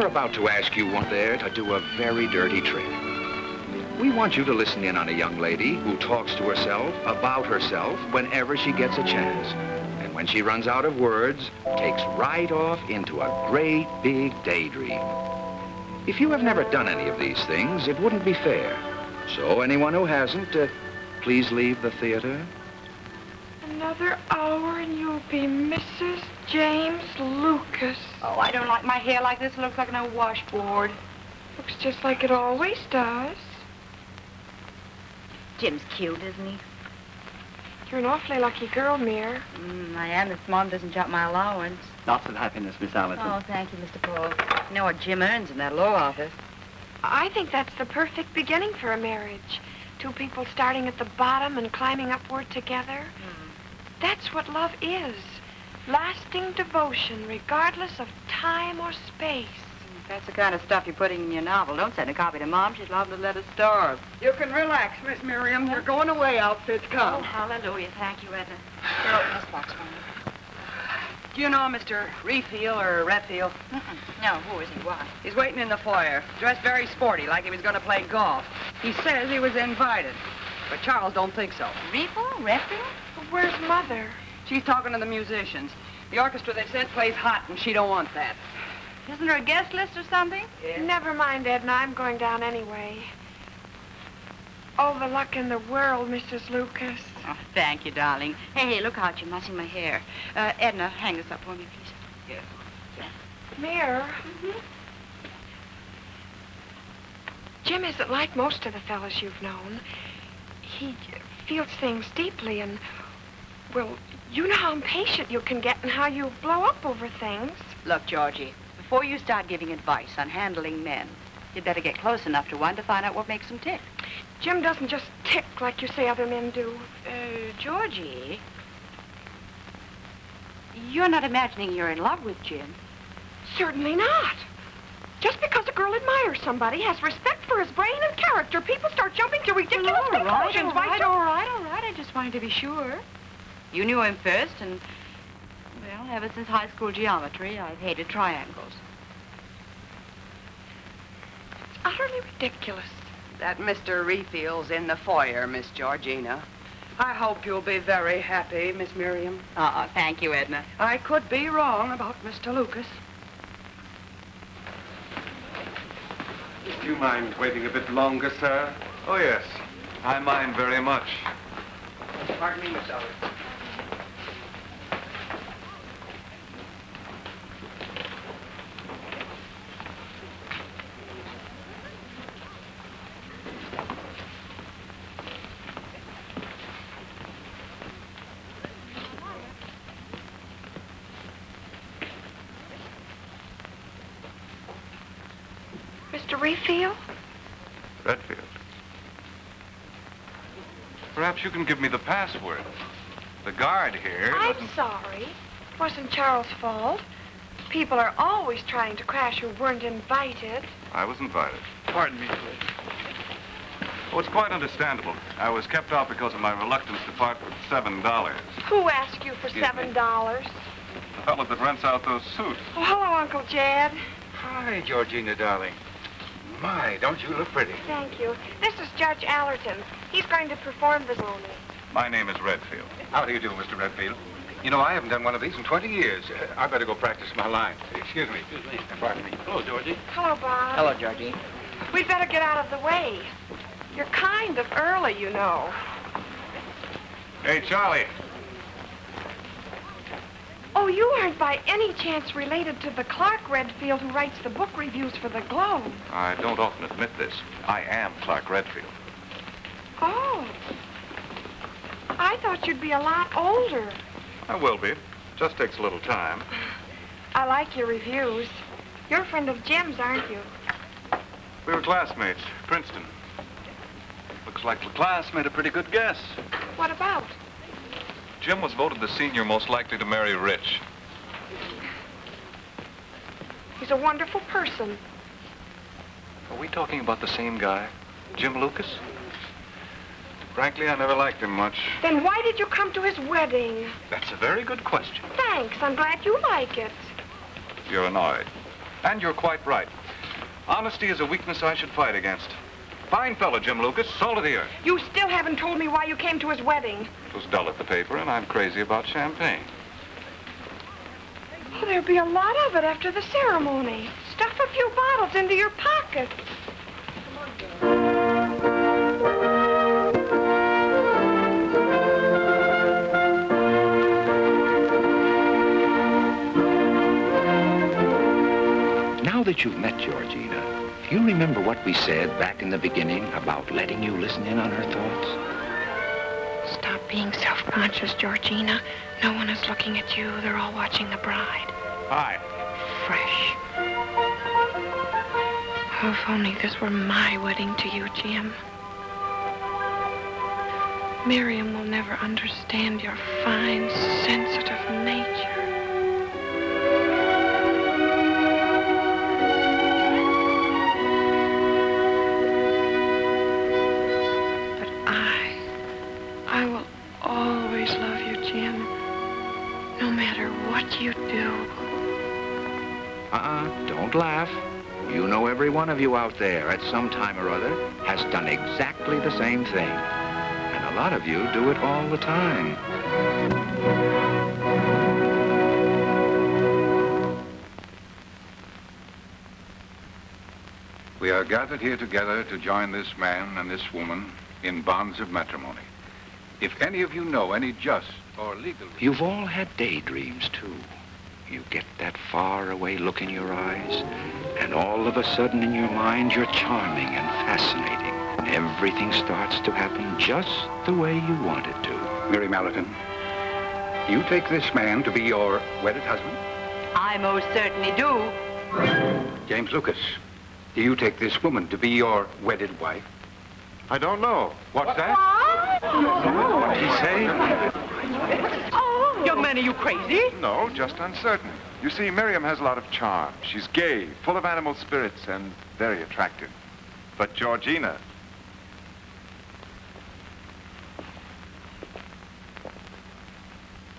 about to ask you one there to do a very dirty trick. We want you to listen in on a young lady who talks to herself about herself whenever she gets a chance. And when she runs out of words, takes right off into a great big daydream. If you have never done any of these things, it wouldn't be fair. So anyone who hasn't, please leave the theater. Another hour and you'll be Mrs. James Lucas. Oh, I don't like my hair like this. It looks like an old washboard. Looks just like it always does. Jim's cute, isn't he? You're an awfully lucky girl, Mir. I am if Mom doesn't chop my allowance. Lots of happiness, Miss Allison. Oh, thank you, Mr. Paul. You know what Jim earns in that law office. I think that's the perfect beginning for a marriage. Two people starting at the bottom and climbing upward together. That's what love is. Lasting devotion, regardless of time or space. That's the kind of stuff you're putting in your novel. Don't send a copy to Mom. She'd love to let us starve. You can relax, Miss Miriam. You're going away, outfits Oh, come. hallelujah. Thank you, Edna. Here, open this box for me. Do you know Mr. Refield or Redfield? No, who is he? Why? He's waiting in the foyer, dressed very sporty, like he was going to play golf. He says he was invited, but Charles don't think so. Redfield? Where's Mother? She's talking to the musicians. The orchestra, they said, plays hot, and she don't want that. Isn't there a guest list or something? Yes. Never mind, Edna. I'm going down anyway. All the luck in the world, Mrs. Lucas. Oh, thank you, darling. Hey, look out. You're mussing my hair. Edna, hang this up for me, please. Yes. Mir. Jim isn't like most of the fellas you've known. He feels things deeply and, well, you know how impatient you can get and how you blow up over things. Look, Georgie, before you start giving advice on handling men, you'd better get close enough to one to find out what makes them tick. Jim doesn't just tick like you say other men do. Georgie, you're not imagining you're in love with Jim. Certainly not. Just because a girl admires somebody, has respect for his brain and character, people start jumping to ridiculous conclusions. All right. I just wanted to be sure. You knew him first, and, well, ever since high school geometry, I've hated triangles. It's utterly ridiculous. That Mr. Refield's in the foyer, Miss Georgina. I hope you'll be very happy, Miss Miriam. Thank you, Edna. I could be wrong about Mr. Lucas. Do you mind waiting a bit longer, sir? Oh, yes. I mind very much. Pardon me, Miss Ellis. Mr. Refield? Redfield. Perhaps you can give me the password. The guard here I'm doesn't... sorry. It wasn't Charles' fault. People are always trying to crash who weren't invited. I was invited. Pardon me, please. Oh, it's quite understandable. I was kept out because of my reluctance to part with $7. Who asked you for Excuse me. $7? The fellow that rents out those suits. Oh, hello, Uncle Jed. Hi, Georgina, darling. My, don't you look pretty? Thank you. This is Judge Allerton. He's going to perform this moment. My name is Redfield. How do you do, Mr. Redfield? You know, I haven't done one of these in 20 years. I better go practice my lines. Excuse me. Excuse me. Pardon me. Hello, Georgie. Hello, Bob. Hello, Georgie. We'd better get out of the way. You're kind of early, you know. Hey, Charlie. Oh, you aren't by any chance related to the Clark Redfield who writes the book reviews for the Globe. I don't often admit this. I am Clark Redfield. Oh. I thought you'd be a lot older. I will be. Just takes a little time. I like your reviews. You're a friend of Jim's, aren't you? We were classmates, Princeton. Looks like the class made a pretty good guess. What about? Jim was voted the senior most likely to marry rich. He's a wonderful person. Are we talking about the same guy, Jim Lucas? Frankly, I never liked him much. Then why did you come to his wedding? That's a very good question. Thanks. I'm glad you like it. You're annoyed. And you're quite right. Honesty is a weakness I should fight against. Fine fellow, Jim Lucas, salt of the earth. You still haven't told me why you came to his wedding. It was dull at the paper, and I'm crazy about champagne. Oh, there'll be a lot of it after the ceremony. Stuff a few bottles into your pocket. Now that you've met Georgina, do you remember what we said back in the beginning about letting you listen in on her thoughts? Stop being self-conscious, Georgina. No one is looking at you. They're all watching the bride. Hi. Fresh. Oh, if only this were my wedding to you, Jim. Miriam will never understand your fine, sensitive nature. I will always love you, Jim, no matter what you do. Don't laugh. You know every one of you out there at some time or other has done exactly the same thing. And a lot of you do it all the time. We are gathered here together to join this man and this woman in bonds of matrimony. If any of you know any just or legal... You've all had daydreams, too. You get that far-away look in your eyes, and all of a sudden in your mind, you're charming and fascinating. And everything starts to happen just the way you want it to. Mary Mallerton, do you take this man to be your wedded husband? I most certainly do. James Lucas, do you take this woman to be your wedded wife? I don't know. What's that? What'd he say? Oh, young man, are you crazy? No, just uncertain. You see, Miriam has a lot of charm. She's gay, full of animal spirits, and very attractive. But Georgina...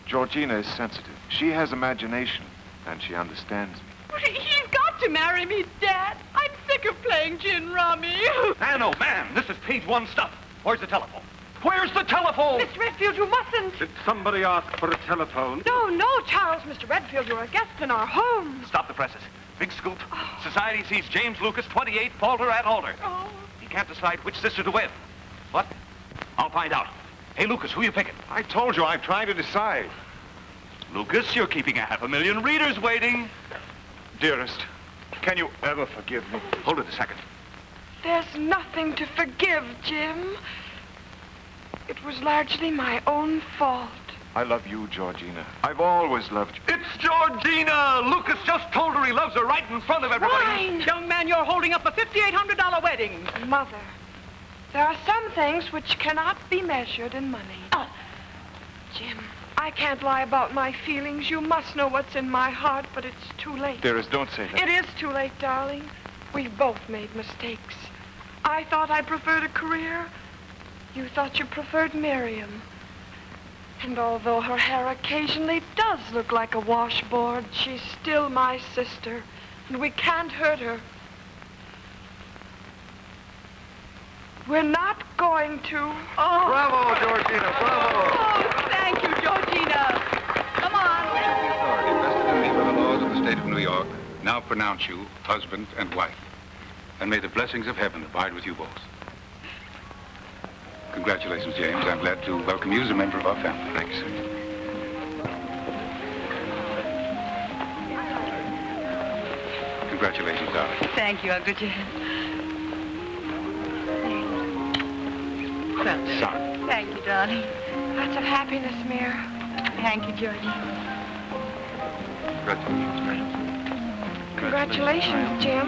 Georgina is sensitive. She has imagination, and she understands me. He's got to marry me, Dad. I'm sick of playing gin rummy. Man, oh, man, this is page one stuff. Where's the telephone? Where's the telephone? Mr. Redfield, you mustn't. Did somebody ask for a telephone? No, Charles, Mr. Redfield, you're a guest in our home. Stop the presses. Big scoop. Society sees James Lucas, 28, Falter at Alder. Oh. He can't decide which sister to wed. What? I'll find out. Hey, Lucas, who you picking? I told you, I'm trying to decide. Lucas, you're keeping 500,000 readers waiting. Dearest, can you ever forgive me? Hold it a second. There's nothing to forgive, Jim. It was largely my own fault. I love you, Georgina. I've always loved you. It's Georgina! Lucas just told her he loves her right in front of everybody. Fine. Young man, you're holding up a $5,800 wedding. Mother, there are some things which cannot be measured in money. Jim, I can't lie about my feelings. You must know what's in my heart, but it's too late. Dearest, don't say that. It is too late, darling. We've both made mistakes. I thought I preferred a career. You thought you preferred Miriam. And although her hair occasionally does look like a washboard, she's still my sister, and we can't hurt her. We're not going to. Oh. Bravo, Georgina, bravo! Oh, thank you, Georgina. Come on. The authority vested in me by the laws of the state of New York now pronounce you husband and wife. And may the blessings of heaven abide with you both. Congratulations, James. I'm glad to welcome you as a member of our family. Thanks. Congratulations, darling. Thank you, Uncle Jim. Son. Thank you, darling. Lots of happiness, Mir. Thank you, Georgie. Congratulations. Congratulations, Jim.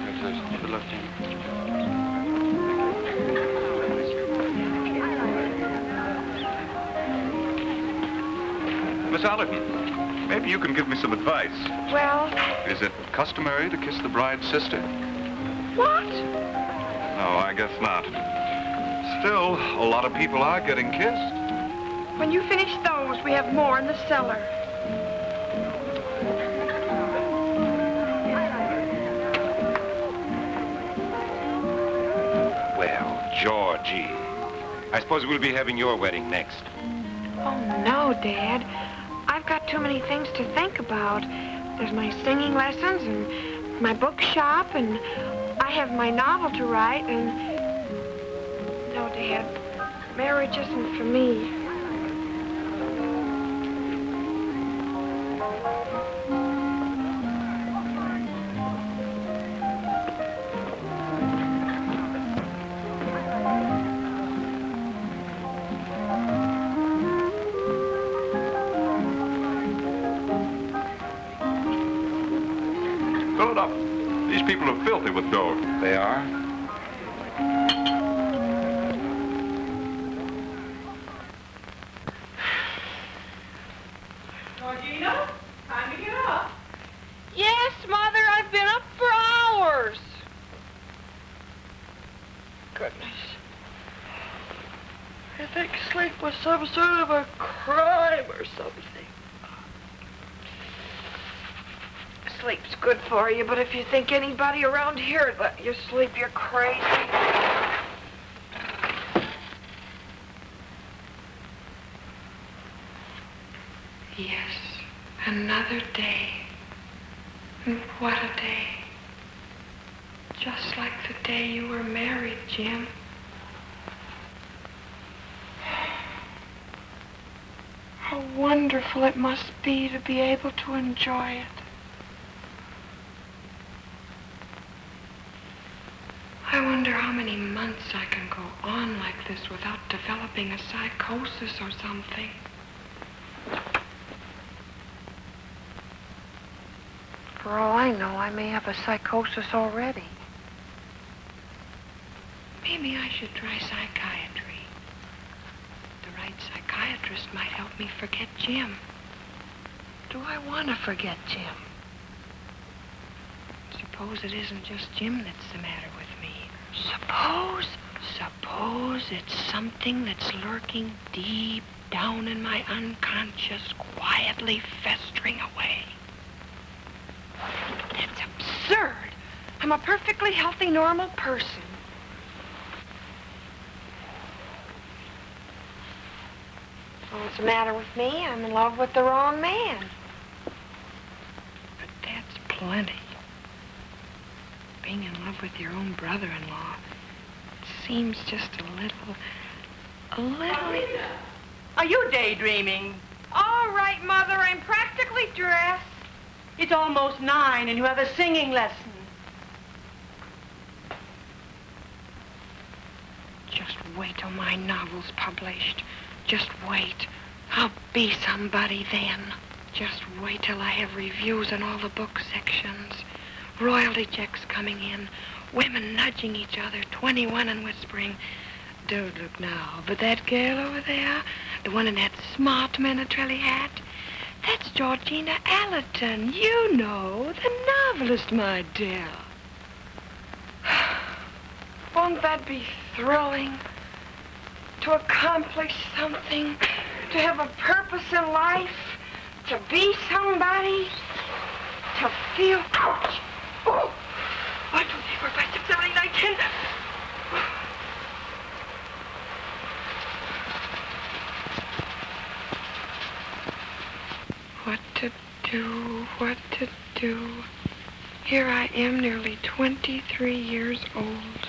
Congratulations. Good luck, Jim. Miss Allerton, maybe you can give me some advice. Well, Is it customary to kiss the bride's sister? what? No, I guess not. Still, a lot of people are getting kissed. When you finish those, we have more in the cellar. Georgie. I suppose we'll be having your wedding next. Oh, no, Dad. I've got too many things to think about. There's my singing lessons and my bookshop, and I have my novel to write, and... No, Dad. Marriage isn't for me. Fill it up. These people are filthy with dough. They are? Georgina, time to get up. Yes, Mother, I've been up for hours. Goodness. I think sleep was some sort of a crime or something. Sleep's good for you, but if you think anybody around here would let you sleep, you're crazy. Yes, another day. And what a day. Just like the day you were married, Jim. How wonderful it must be to be able to enjoy it. I wonder how many months I can go on like this without developing a psychosis or something. For all I know, I may have a psychosis already. Maybe I should try psychiatry. The right psychiatrist might help me forget Jim. Do I want to forget Jim? Suppose it isn't just Jim that's the matter with me. Suppose it's something that's lurking deep down in my unconscious, quietly festering away. That's absurd. I'm a perfectly healthy, normal person. What's the matter with me? I'm in love with the wrong man. But that's plenty. Being in love with your own brother-in-law seems just a little... Are you daydreaming? All right, Mother, I'm practically dressed. It's almost 9 and you have a singing lesson. Just wait till my novel's published. Just wait. I'll be somebody then. Just wait till I have reviews in all the book sections. Royalty checks coming in. Women nudging each other, 21 and whispering, "Don't look now, but that girl over there, the one in that smart Menatrilli hat, that's Georgina Allerton. You know, the novelist, my dear." Won't that be thrilling? To accomplish something, to have a purpose in life, to be somebody, to feel... Ouch! Oh! 1, 2, 3, 4, 5, 6, 7, 8, 9, 10. What to do, what to do. Here I am, nearly 23 years old.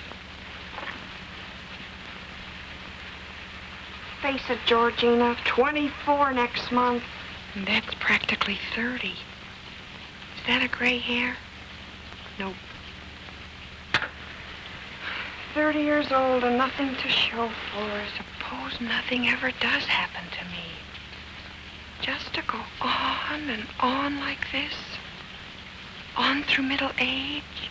Face it, Georgina, 24 next month. And that's practically 30. Is that a gray hair? Nope. 30 years old and nothing to show for. Suppose nothing ever does happen to me. Just to go on and on like this. On through middle age.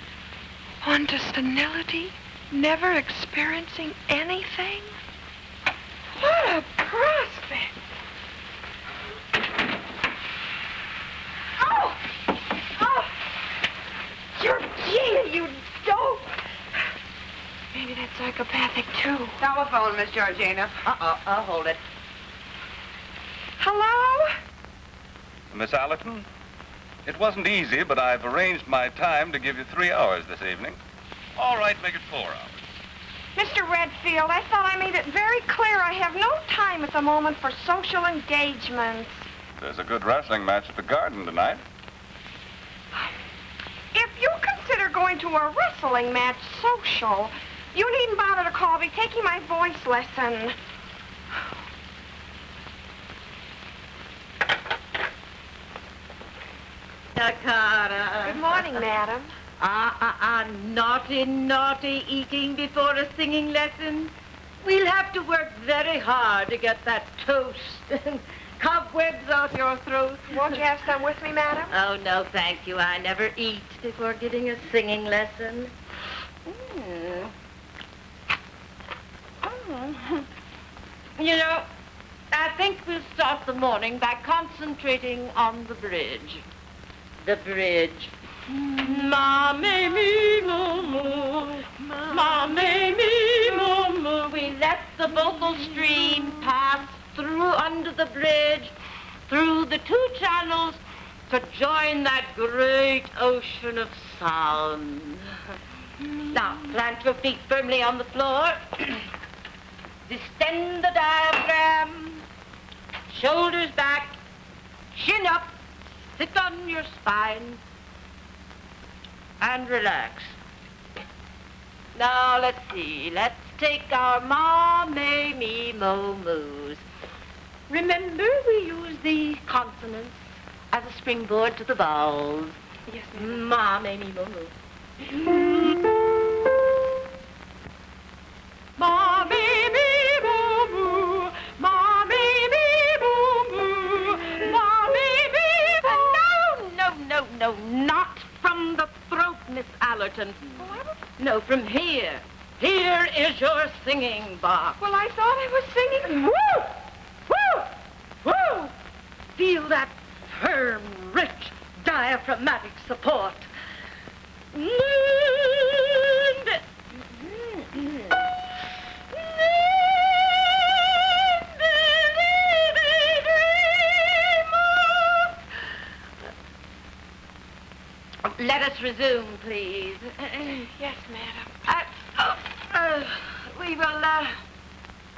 On to senility. Never experiencing anything. What a prospect! Oh! Oh! Georgina, you dope! Maybe that's psychopathic, too. Telephone, Miss Georgina. I'll hold it. Hello? Miss Allerton, it wasn't easy, but I've arranged my time to give you 3 hours this evening. All right, make it 4 hours. Mr. Redfield, I thought I made it very clear I have no time at the moment for social engagements. There's a good wrestling match at the Garden tonight. If you consider going to a wrestling match social, you needn't bother to call me taking my voice lesson. Good morning, madam. Naughty, naughty eating before a singing lesson. We'll have to work very hard to get that toast and cobwebs off your throat. Won't you have some with me, madam? Oh, no, thank you. I never eat before getting a singing lesson. You know, I think we'll start the morning by concentrating on the bridge. The bridge. Ma me me moo moo, ma me me moo moo. We let the vocal stream pass through under the bridge, through the two channels, to join that great ocean of sound. Now, plant your feet firmly on the floor. Distend the diaphragm. Shoulders back. Chin up. Sit on your spine. And relax. Now, let's see. Let's take our ma, me, me, mo, moos. Remember, we use the consonants as a springboard to the vowels. Yes, ma'am. Ma, me, me, mo, moo. Ma, me, me, mo, moo. Ma, me, me, mo, moo. Ma, me, me, mo. No, not from the throat, Miss Allerton. No, from here. Here is your singing box. Well, I thought I was singing. Woo! Woo! Woo! Feel that firm, rich, diaphragmatic support. Let us resume, please. Yes, madam. We will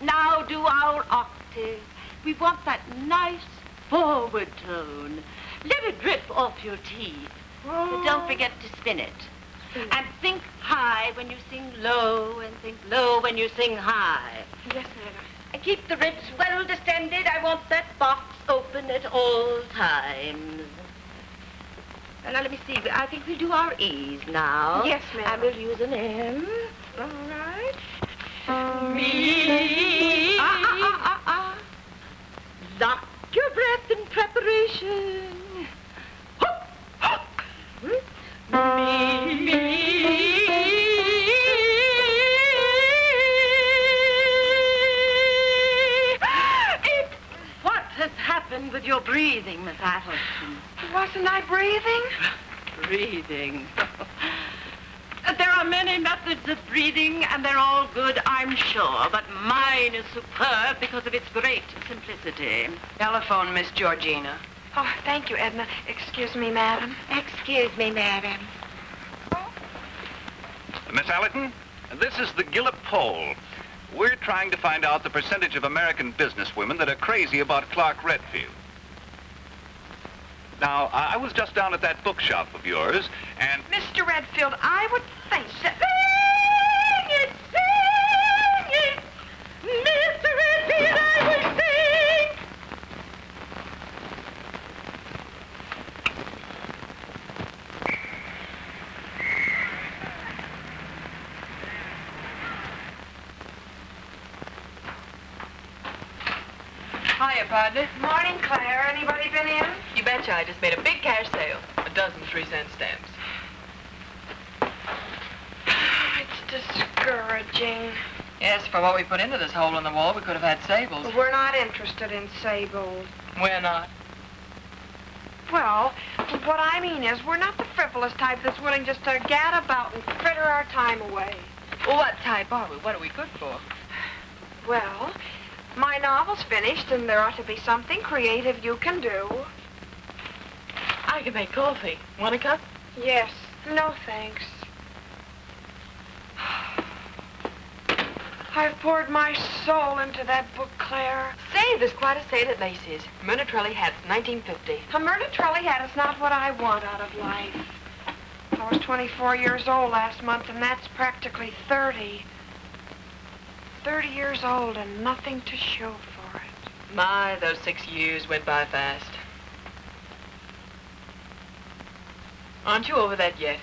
now do our octave. We want that nice forward tone. Let it drip off your teeth. But don't forget to spin it. And think high when you sing low, and think low when you sing high. Yes, madam. And keep the ribs well distended. I want that box open at all times. Now, let me see. I think we'll do our E's now. Yes, ma'am. And we'll use an M. All right. Me. Lock your breath in preparation. Hop, hop. Me. What has happened with your breathing, Miss Atherton? Wasn't I breathing? Breathing. There are many methods of breathing, and they're all good, I'm sure, but mine is superb because of its great simplicity. Telephone Miss Georgina. Oh, thank you, Edna. Excuse me, madam. Excuse me, madam. Miss Allerton, this is the Gillip poll. We're trying to find out the percentage of American businesswomen that are crazy about Clark Redfield. Now, I was just down at that bookshop of yours, and... Mr. Redfield, I would think that... Sing it! Mr. Redfield, I will sing! Hiya, partner. Morning, Claire. Anybody been in? You betcha. I just made a big cash sale. A dozen 3-cent stamps. It's discouraging. Yes, for what we put into this hole in the wall, we could have had sables. We're not interested in sables. We're not. Well, what I mean is we're not the frivolous type that's willing just to gad about and fritter our time away. Well, what type are we? What are we good for? Well, my novel's finished, and there ought to be something creative you can do. I can make coffee. Want a cup? Yes. No, thanks. I've poured my soul into that book, Claire. Say, there's quite a sale at Macy's. Myrna Trelli hats, 1950. A Myrna Trelli hat is not what I want out of life. I was 24 years old last month, and that's practically 30. 30 years old and nothing to show for it. My, those 6 years went by fast. Aren't you over that yet?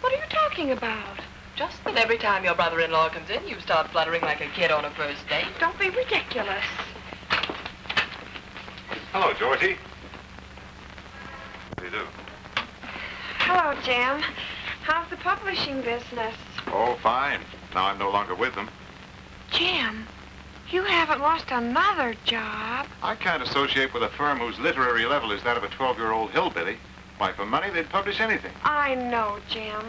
What are you talking about? Just that every time your brother-in-law comes in, you start fluttering like a kid on a first date. Don't be ridiculous. Hello, Georgie. What do you do? Hello, Jim. How's the publishing business? Oh, fine. Now I'm no longer with them. Jim, you haven't lost another job. I can't associate with a firm whose literary level is that of a 12-year-old hillbilly. Why, for money, they'd publish anything. I know, Jim.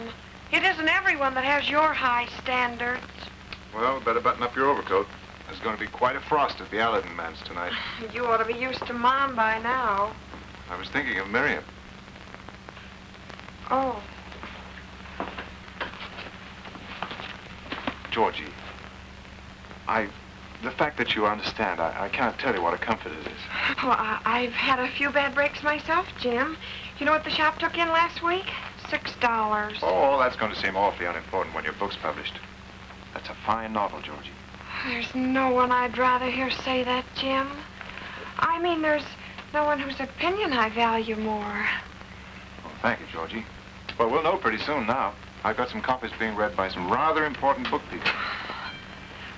It isn't everyone that has your high standards. Well, better button up your overcoat. There's going to be quite a frost at the Aladdin Manse tonight. You ought to be used to Mom by now. I was thinking of Miriam. Oh. Georgie, the fact that you understand, I can't tell you what a comfort it is. Well, I've had a few bad breaks myself, Jim. You know what the shop took in last week? $6. Oh, that's going to seem awfully unimportant when your book's published. That's a fine novel, Georgie. There's no one I'd rather hear say that, Jim. I mean, there's no one whose opinion I value more. Well, thank you, Georgie. Well, we'll know pretty soon now. I've got some copies being read by some rather important book people.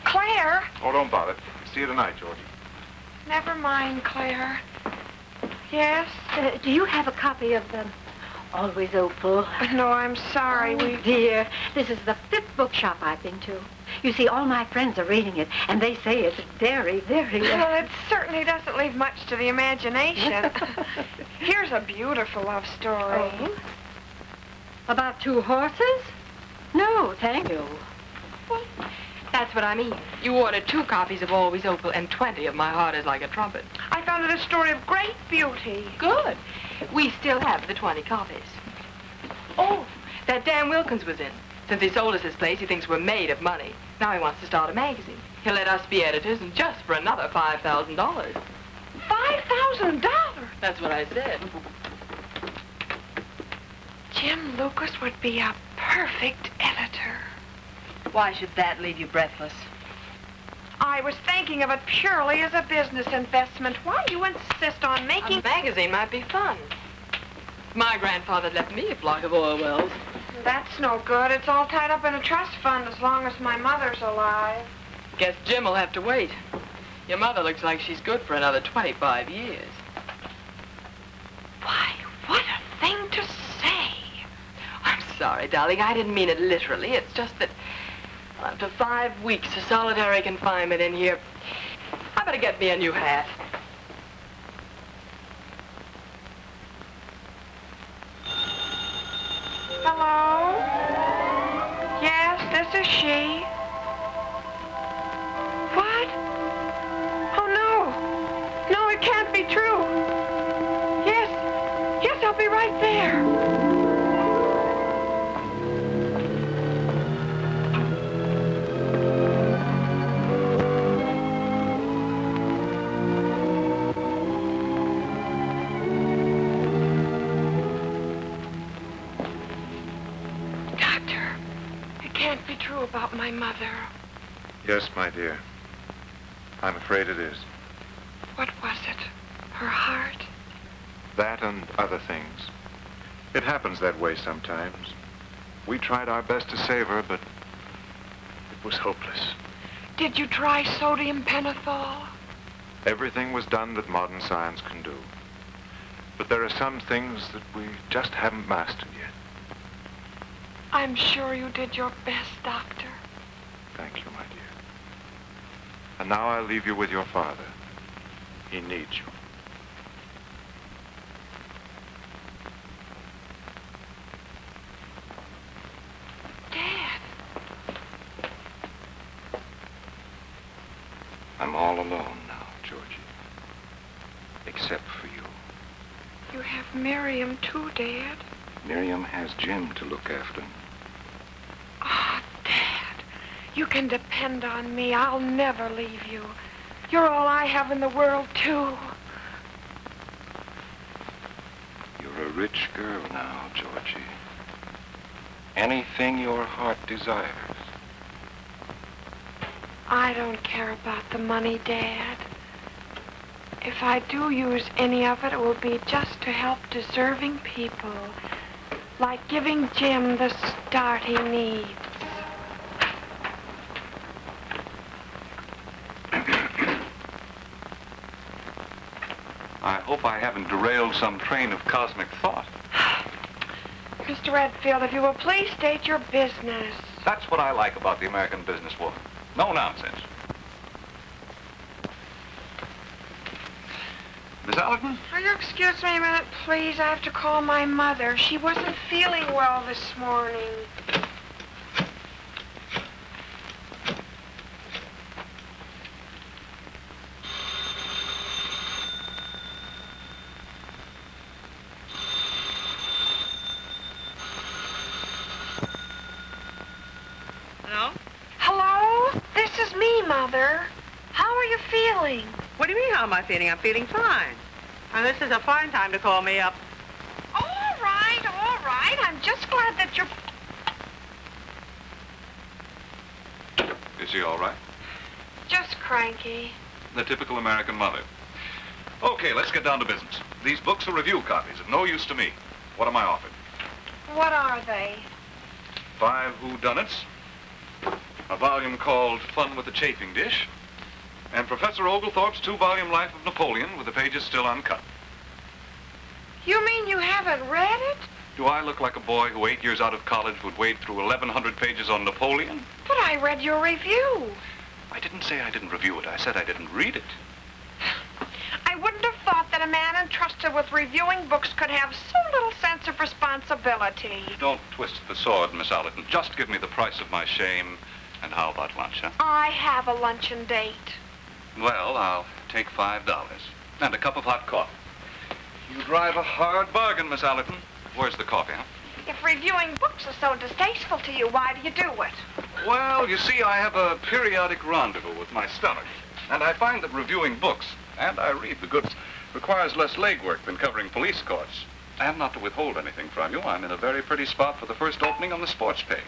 Claire! Oh, don't bother. See you tonight, Georgie. Never mind, Claire. Yes? Do you have a copy of them? Always Opal. No, I'm sorry. Oh, dear, this is the 5th bookshop I've been to. You see, all my friends are reading it, and they say it's very, very... Well, it certainly doesn't leave much to the imagination. Here's a beautiful love story. Oh? About 2 horses? No, thank you. Well, that's what I mean. You ordered 2 copies of Always Opal and 20 of My Heart Is Like a Trumpet. I found it a story of great beauty. Good. We still have the 20 copies. Oh, that Dan Wilkins was in. Since he sold us his place, he thinks we're made of money. Now he wants to start a magazine. He'll let us be editors, and just for another $5,000. $5,000? That's what I said. Jim Lucas would be a perfect editor. Why should that leave you breathless? I was thinking of it purely as a business investment. Why do you insist on making... A magazine might be fun. My grandfather left me a block of oil wells. That's no good. It's all tied up in a trust fund as long as my mother's alive. Guess Jim will have to wait. Your mother looks like she's good for another 25 years. Why, what a thing to say. I'm sorry, darling. I didn't mean it literally. It's just that after 5 weeks of solitary confinement in here, I better get me a new hat. Hello? Yes, this is she. What? Oh, no. No, it can't be true. Yes, I'll be right there. About my mother. Yes, my dear. I'm afraid it is. What was it? Her heart? That and other things. It happens that way sometimes. We tried our best to save her, but it was hopeless. Did you try sodium pentothal? Everything was done that modern science can do. But there are some things that we just haven't mastered yet. I'm sure you did your best, Doctor. Thank you, my dear. And now I'll leave you with your father. He needs you. Dad. I'm all alone now, Georgie. Except for you. You have Miriam, too, Dad. Miriam has Jim to look after. Oh, Dad. You can depend on me. I'll never leave you. You're all I have in the world, too. You're a rich girl now, Georgie. Anything your heart desires. I don't care about the money, Dad. If I do use any of it, it will be just to help deserving people. Like giving Jim the start he needs. I hope I haven't derailed some train of cosmic thought. Mr. Redfield, if you will please state your business. That's what I like about the American businesswoman. No nonsense. Miss Allerton? Will you excuse me a minute, please? I have to call my mother. She wasn't feeling well this morning. Hello? Hello? This is me, Mother. How are you feeling? What do you mean, how am I feeling? I'm feeling fine. And this is a fine time to call me up. All right, all right. I'm just glad that you're... Is she all right? Just cranky. The typical American mother. Okay, let's get down to business. These books are review copies, of no use to me. What am I offered? What are they? 5 whodunits, a volume called Fun with the Chafing Dish, and Professor Oglethorpe's 2-volume Life of Napoleon with the pages still uncut. You mean you haven't read it? Do I look like a boy who 8 years out of college would wade through 1,100 pages on Napoleon? But I read your review. I didn't say I didn't review it. I said I didn't read it. I wouldn't have thought that a man entrusted with reviewing books could have so little sense of responsibility. Don't twist the sword, Miss Allerton. Just give me the price of my shame. And how about lunch, huh? I have a luncheon date. Well, I'll take $5 and a cup of hot coffee. You drive a hard bargain, Miss Allerton. Where's the coffee, huh? If reviewing books is so distasteful to you, why do you do it? Well, you see, I have a periodic rendezvous with my stomach. And I find that reviewing books, and I read the goods, requires less legwork than covering police courts. And not to withhold anything from you, I'm in a very pretty spot for the first opening on the sports page.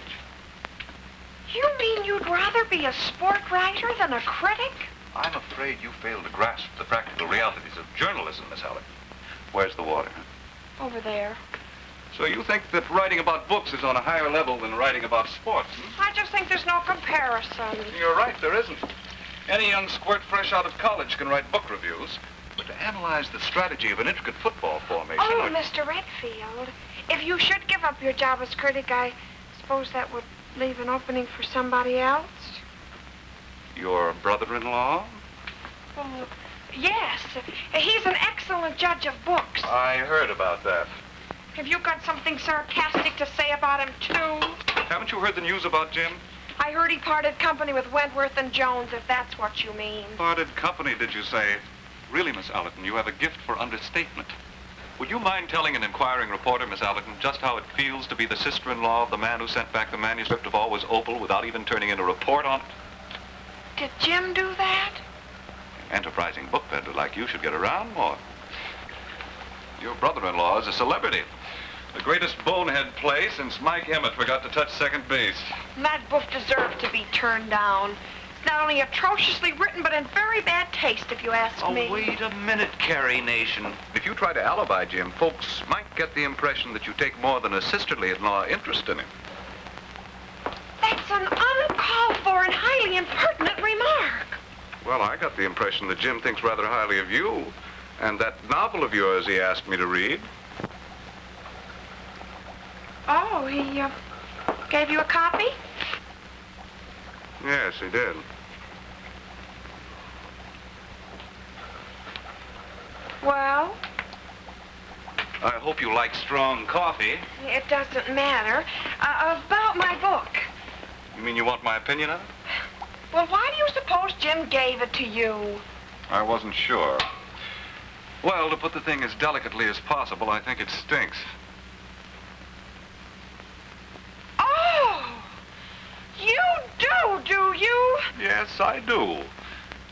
You mean you'd rather be a sport writer than a critic? I'm afraid you fail to grasp the practical realities of journalism, Miss Allerton. Where's the water? Over there. So you think that writing about books is on a higher level than writing about sports, hmm? I just think there's no comparison. You're right, there isn't. Any young squirt fresh out of college can write book reviews. But to analyze the strategy of an intricate football formation... Oh, Mr. Redfield, if you should give up your job as critic, I suppose that would leave an opening for somebody else? Your brother-in-law? Well, yes. He's an excellent judge of books. I heard about that. Have you got something sarcastic to say about him, too? Haven't you heard the news about Jim? I heard he parted company with Wentworth and Jones, if that's what you mean. Parted company, did you say? Really, Miss Allerton, you have a gift for understatement. Would you mind telling an inquiring reporter, Miss Allerton, just how it feels to be the sister-in-law of the man who sent back the manuscript of All Was Opal without even turning in a report on it? Did Jim do that? Enterprising book peddler like you should get around more. Your brother-in-law is a celebrity. The greatest bonehead play since Mike Emmett forgot to touch second base. And that book deserved to be turned down. It's not only atrociously written, but in very bad taste, if you ask me. Oh, wait a minute, Carrie Nation. If you try to alibi Jim, folks might get the impression that you take more than a sisterly-in-law interest in him. That's an uncalled for and highly impertinent remark. Well, I got the impression that Jim thinks rather highly of you. And that novel of yours he asked me to read. Oh, he gave you a copy? Yes, he did. Well? I hope you like strong coffee. It doesn't matter. About my book. You mean you want my opinion on it? Well, why do you suppose Jim gave it to you? I wasn't sure. Well, to put the thing as delicately as possible, I think it stinks. Oh! You do, do you? Yes, I do.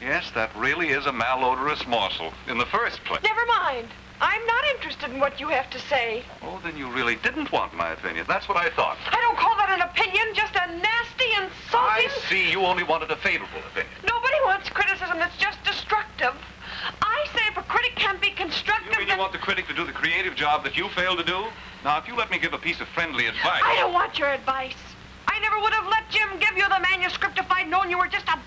Yes, that really is a malodorous morsel in the first place. Never mind. I'm not interested in what you have to say. Oh, then you really didn't want my opinion. That's what I thought. I don't call that an opinion, just a nasty, insulting... I see you only wanted a favorable opinion. Nobody wants criticism that's just destructive. I say if a critic can be constructive... You mean you want the critic to do the creative job that you failed to do? Now, if you let me give a piece of friendly advice... I don't want your advice. I never would have let Jim give you the manuscript if I'd known you were just a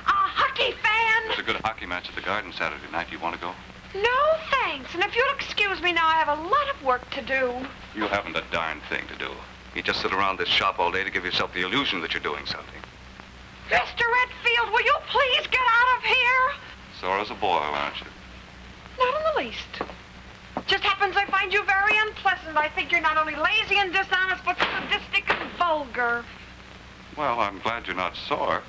hockey fan. There's a good hockey match at the Garden Saturday night. Do you want to go? No, thanks. And if you'll excuse me now, I have a lot of work to do. You haven't a darn thing to do. You just sit around this shop all day to give yourself the illusion that you're doing something. Mr. Redfield, will you please get out of here? Sore as a boil, aren't you? Not in the least. Just happens I find you very unpleasant. I think you're not only lazy and dishonest, but sadistic and vulgar. Well, I'm glad you're not sore.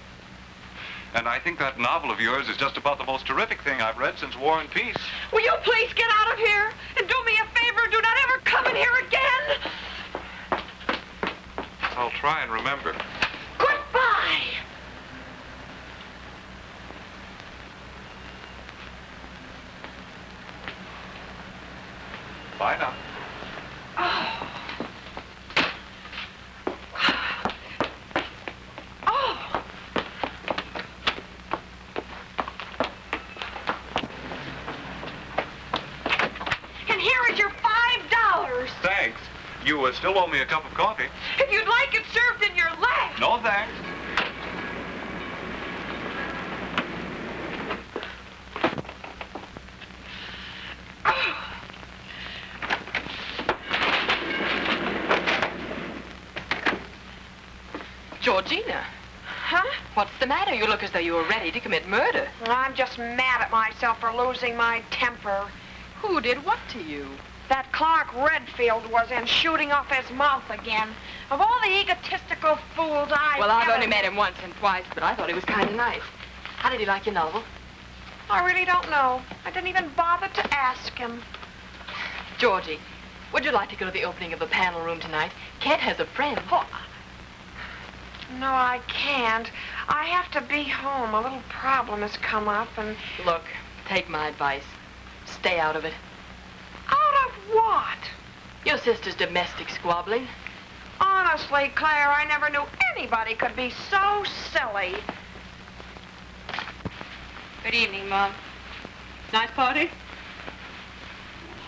And I think that novel of yours is just about the most terrific thing I've read since War and Peace. Will you please get out of here? And do me a favor, do not ever come in here again. I'll try and remember. Goodbye. Bye now. Oh. Thanks. You still owe me a cup of coffee. If you'd like it served in your lap. No, thanks. Georgina. Huh? What's the matter? You look as though you were ready to commit murder. I'm just mad at myself for losing my temper. Who did what to you? That Clark Redfield was in, shooting off his mouth again. Of all the egotistical fools Well, I've only met him once and twice, but I thought he was kind of nice. How did he like your novel? I really don't know. I didn't even bother to ask him. Georgie, would you like to go to the opening of the panel room tonight? Kent has a friend. Oh, no, I can't. I have to be home. A little problem has come up and... Look, take my advice. Stay out of it. Out of what? Your sister's domestic squabbling. Honestly, Claire, I never knew anybody could be so silly. Good evening, Mom. Nice party?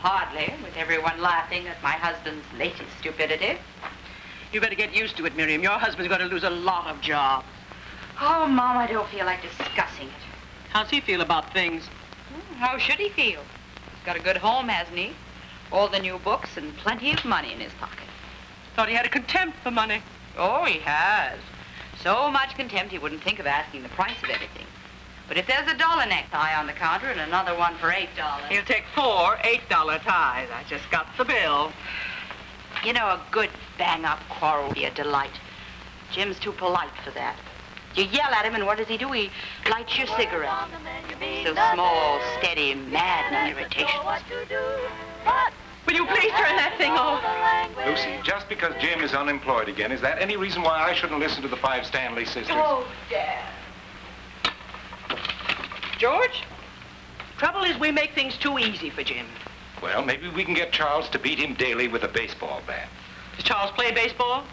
Hardly, with everyone laughing at my husband's latest stupidity. You better get used to it, Miriam. Your husband's going to lose a lot of jobs. Oh, Mom, I don't feel like discussing it. How's he feel about things? How should he feel? He's got a good home, hasn't he? All the new books and plenty of money in his pocket. Thought he had a contempt for money. Oh, he has. So much contempt he wouldn't think of asking the price of anything. But if there's a dollar necktie on the counter and another one for $8... He'll take 4 $8 ties. I just got the bill. You know, a good bang-up quarrel would be a delight. Jim's too polite for that. You yell at him, and what does he do? He lights your cigarette. So small, steady, maddening irritation. Will you please turn that thing off? Lucy, just because Jim is unemployed again, is that any reason why I shouldn't listen to the 5 Stanley sisters? Oh, Dad. George, trouble is we make things too easy for Jim. Well, maybe we can get Charles to beat him daily with a baseball bat. Does Charles play baseball?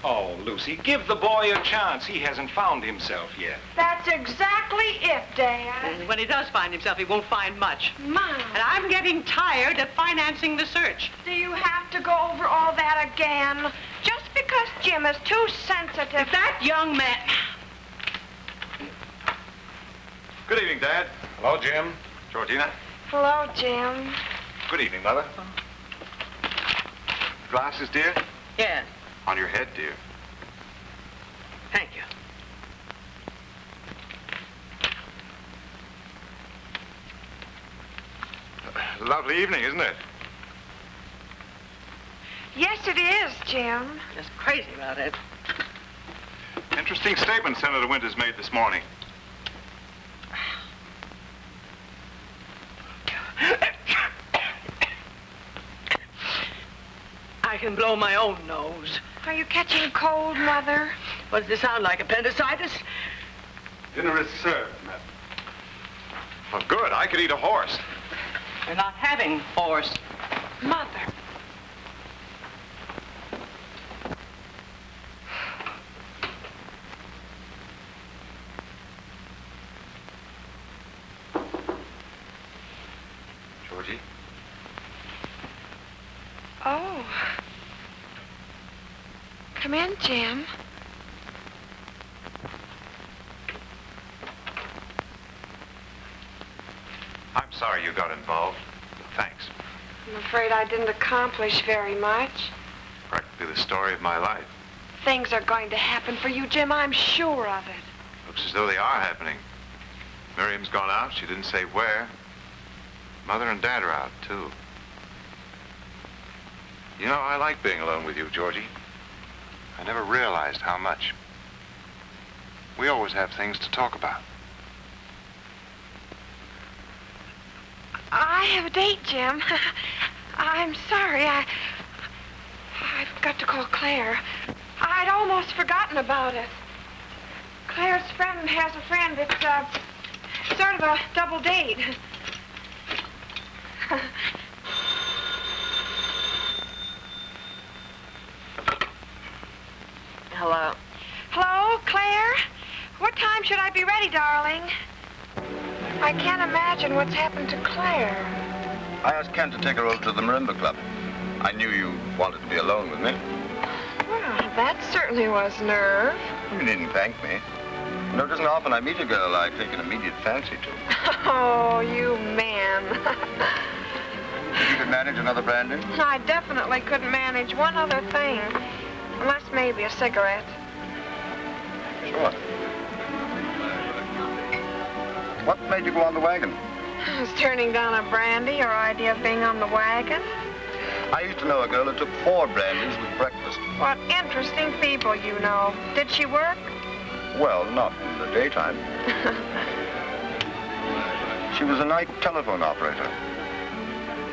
Oh, Lucy, give the boy a chance. He hasn't found himself yet. That's exactly it, Dad. And when he does find himself, he won't find much. Mom. And I'm getting tired of financing the search. Do you have to go over all that again? Just because Jim is too sensitive. If that young man... Good evening, Dad. Hello, Jim. Georgina. Hello, Jim. Good evening, Mother. Glasses, dear? Yes, On your head, dear. thank you. Lovely evening, isn't it? Yes, it is, Jim. Just crazy about it. Interesting statement Senator Winters made this morning. I can blow my own nose. Are you catching cold, Mother? What does this sound like, appendicitis? Dinner is served, madam. Oh, good. I could eat a horse. We're not having horse. Mother. Georgie? Oh. Come in, Jim. I'm sorry you got involved. Thanks. I'm afraid I didn't accomplish very much. Practically the story of my life. Things are going to happen for you, Jim. I'm sure of it. Looks as though they are happening. Miriam's gone out. She didn't say where. Mother and Dad are out, too. You know, I like being alone with you, Georgie. I never realized how much. We always have things to talk about. I have a date, Jim. I'm sorry. I've got to call Claire. I'd almost forgotten about it. Claire's friend has a friend. It's sort of a double date. Hello. Hello, Claire? What time should I be ready, darling? I can't imagine what's happened to Claire. I asked Ken to take her over to the Marimba Club. I knew you wanted to be alone with me. Well, that certainly was nerve. You needn't thank me. You know, it isn't often I meet a girl I take an immediate fancy to. Oh, you man. Think you could manage another brandy? I definitely couldn't manage one other thing. Unless maybe a cigarette. Sure. What made you go on the wagon? I was turning down a brandy, your idea of being on the wagon. I used to know a girl who took 4 brandies with breakfast. What interesting people you know. Did she work? Well, not in the daytime. She was a night telephone operator.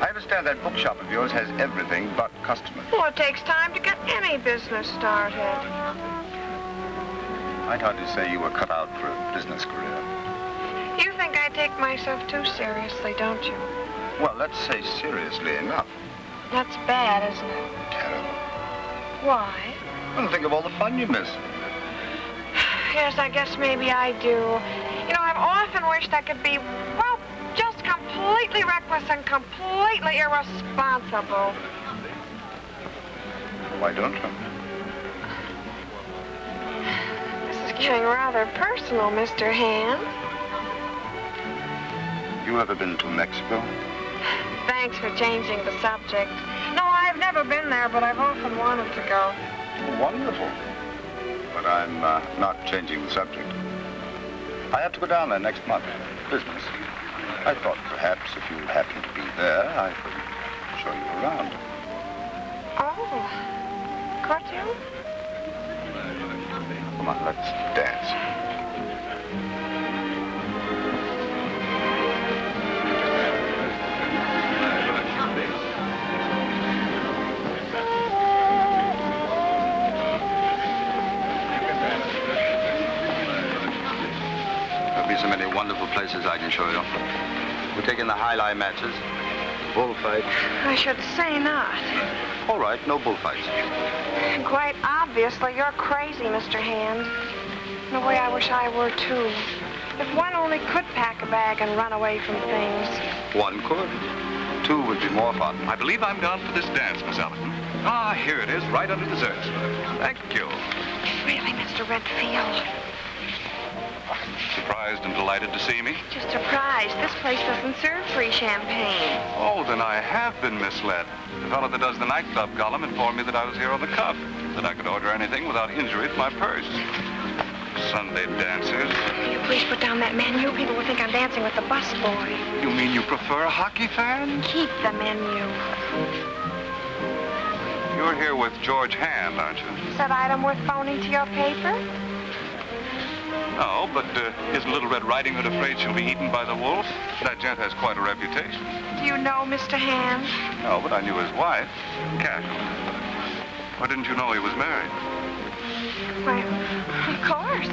I understand that bookshop of yours has everything but customers. Well, it takes time to get any business started. I'd hardly say you were cut out for a business career. You think I take myself too seriously, don't you? Well, let's say seriously enough. That's bad, isn't it? Terrible. Why? Well, think of all the fun you miss. Yes, I guess maybe I do. You know, I've often wished I could be, well, just completely reckless and completely irresponsible. Why don't you? This is getting rather personal, Mr. Hand. You ever been to Mexico? Thanks for changing the subject. No, I've never been there, but I've often wanted to go. Wonderful. But I'm not changing the subject. I have to go down there next month. Business. I thought perhaps if you happen to be there, I could show you around. Oh. Could you? Come on, let's dance. So many wonderful places I can show you. We're taking the high-lie matches, bullfights. I should say not. All right, no bullfights. Quite obviously, you're crazy, Mr. Hand. In a way, I wish I were, too. If one only could pack a bag and run away from things. One could. 2 would be more fun. I believe I'm down for this dance, Miss Allison. Ah, here it is, right under desserts. Thank you. Really, Mr. Redfield? Surprised and delighted to see me? Just surprised. This place doesn't serve free champagne. Oh, then I have been misled. The fellow that does the nightclub column informed me that I was here on the cuff, that I could order anything without injury to my purse. Sunday dancers. Will you please put down that menu? People will think I'm dancing with the busboy. You mean you prefer a hockey fan? Keep the menu. You're here with George Hand, aren't you? Is that item worth phoning to your paper? No, but isn't Little Red Riding Hood afraid she'll be eaten by the wolf? That gent has quite a reputation. Do you know Mr. Hand? No, but I knew his wife, Casual. Why didn't you know he was married? Why, of course.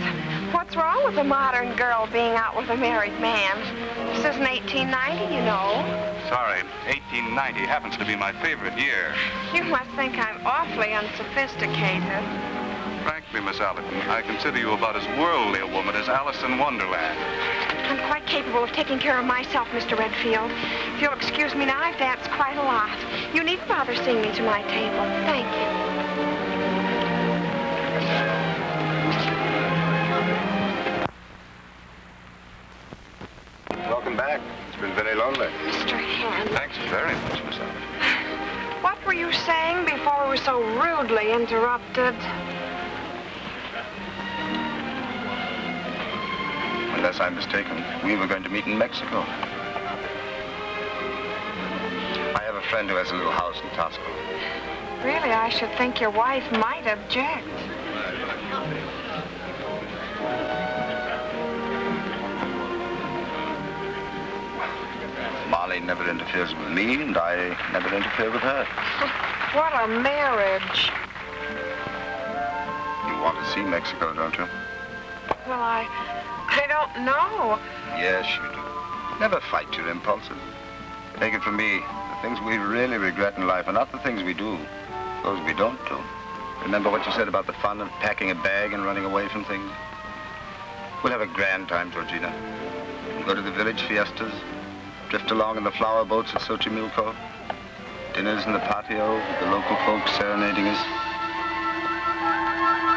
What's wrong with a modern girl being out with a married man? This isn't 1890, you know. Sorry, 1890 happens to be my favorite year. You must think I'm awfully unsophisticated. Frankly, Miss Allerton, I consider you about as worldly a woman as Alice in Wonderland. I'm quite capable of taking care of myself, Mr. Redfield. If you'll excuse me now, I've danced quite a lot. You needn't bother seeing me to my table. Thank you. Welcome back. It's been very lonely. Mr. Hand. Thanks very much, Miss Allerton. What were you saying before we were so rudely interrupted? Unless I'm mistaken, we were going to meet in Mexico. I have a friend who has a little house in Tosco. Really, I should think your wife might object. Molly never interferes with me, and I never interfere with her. What a marriage. You want to see Mexico, don't you? Well, I don't know. Yes, you do. Never fight your impulses. Take it from me, the things we really regret in life are not the things we do, those we don't do. Remember what you said about the fun of packing a bag and running away from things? We'll have a grand time, Georgina. We'll go to the village fiestas, drift along in the flower boats at Xochimilco, dinners in the patio with the local folks serenading us.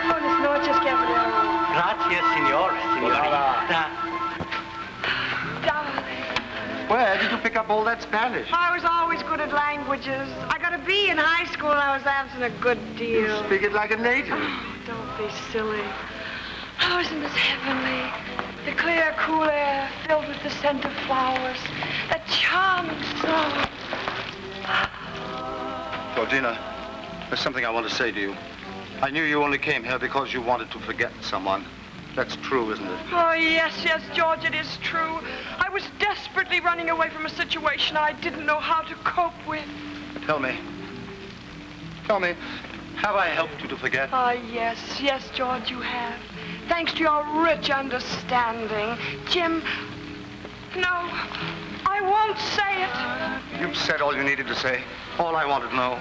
Buenas noches, Gabriel. Gracias, senor, senorita. Darling. Where did you pick up all that Spanish? I was always good at languages. I got a B in high school and I was absent a good deal. You speak it like a native. Oh, don't be silly. Oh, isn't this heavenly? The clear, cool air filled with the scent of flowers. The charming song. Georgina, there's something I want to say to you. I knew you only came here because you wanted to forget someone. That's true, isn't it? Oh, yes, George, it is true. I was desperately running away from a situation I didn't know how to cope with. Tell me, have I helped you to forget? Ah, yes, George, you have. Thanks to your rich understanding. Jim, no, I won't say it. You've said all you needed to say, all I wanted to know.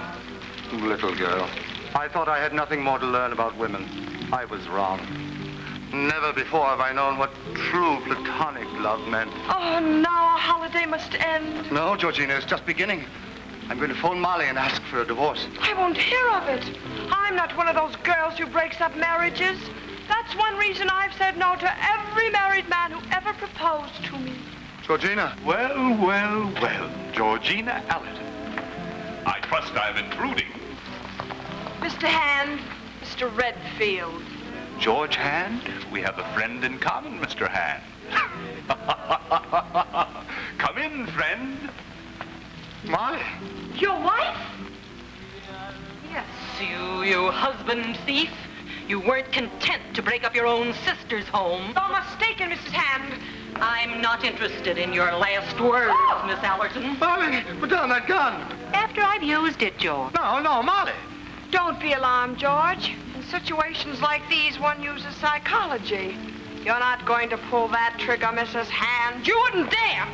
Little girl, I thought I had nothing more to learn about women. I was wrong. Never before have I known what true platonic love meant. Oh, now our holiday must end. No, Georgina, it's just beginning. I'm going to phone Molly and ask for a divorce. I won't hear of it. I'm not one of those girls who breaks up marriages. That's one reason I've said no to every married man who ever proposed to me. Georgina. Well, Georgina Allerton. I trust I'm intruding. Mr. Hand, Mr. Redfield. George Hand, we have a friend in common, Mr. Hand. Come in, friend. Molly. Your wife? Yes, you husband thief. You weren't content to break up your own sister's home. You're mistaken, Mrs. Hand. I'm not interested in your last words, Miss Allerton. Molly, put down that gun. After I've used it, George. No, Molly. Don't be alarmed, George. In situations like these, one uses psychology. You're not going to pull that trigger, Mrs. Hand. You wouldn't dare.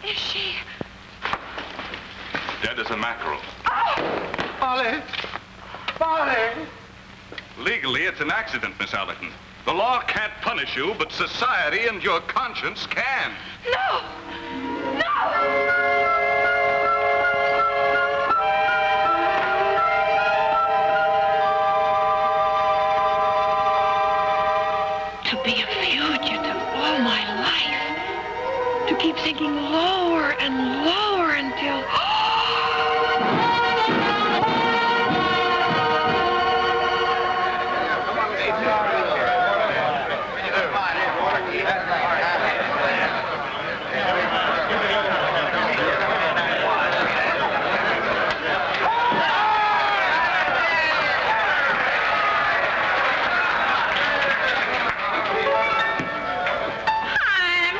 Is she? Dead as a mackerel. Molly. Legally, it's an accident, Miss Allerton. The law can't punish you, but society and your conscience can. No! To be a fugitive all my life. To keep sinking lower and lower until... I'm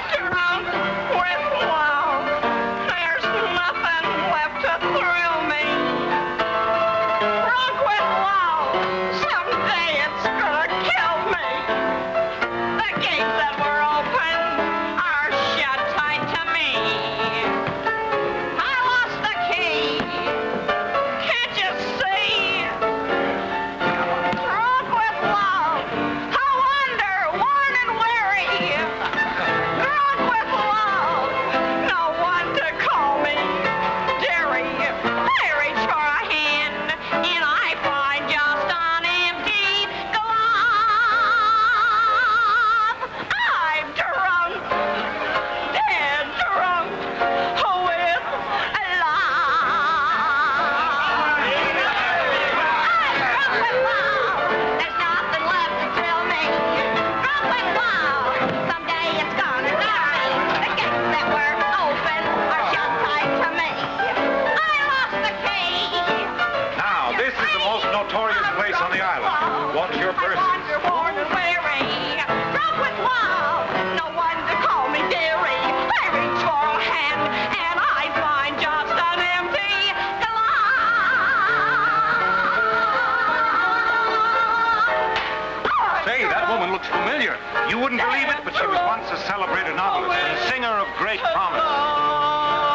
She was once a celebrated novelist and singer of great promise.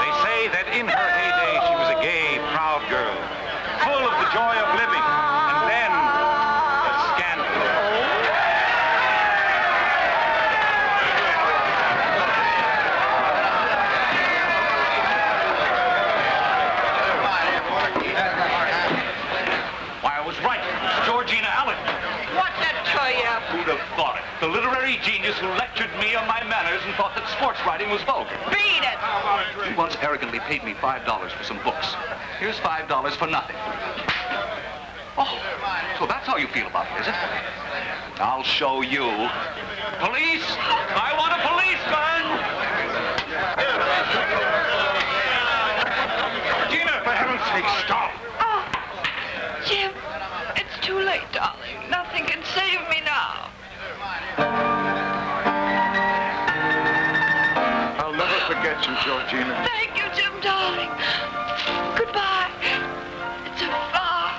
They say that in her heyday, she was a gay, proud girl, full of the joy of living. And then, the scandal. Why, I was right. Georgina Allen. What's that to you? Who'd have thought it? The literary genius who lectured me on my manners and thought that sports writing was vulgar. Beat it! He once arrogantly paid me $5 for some books. Here's $5 for nothing. Oh, so that's how you feel about it, is it? I'll show you. Police! I want a policeman! Georgina, for heaven's sake, stop! Oh, Jim, it's too late, darling. Nothing can save me now. I'll never forget you, Georgina. Thank you, Jim, darling. Goodbye. It's a far,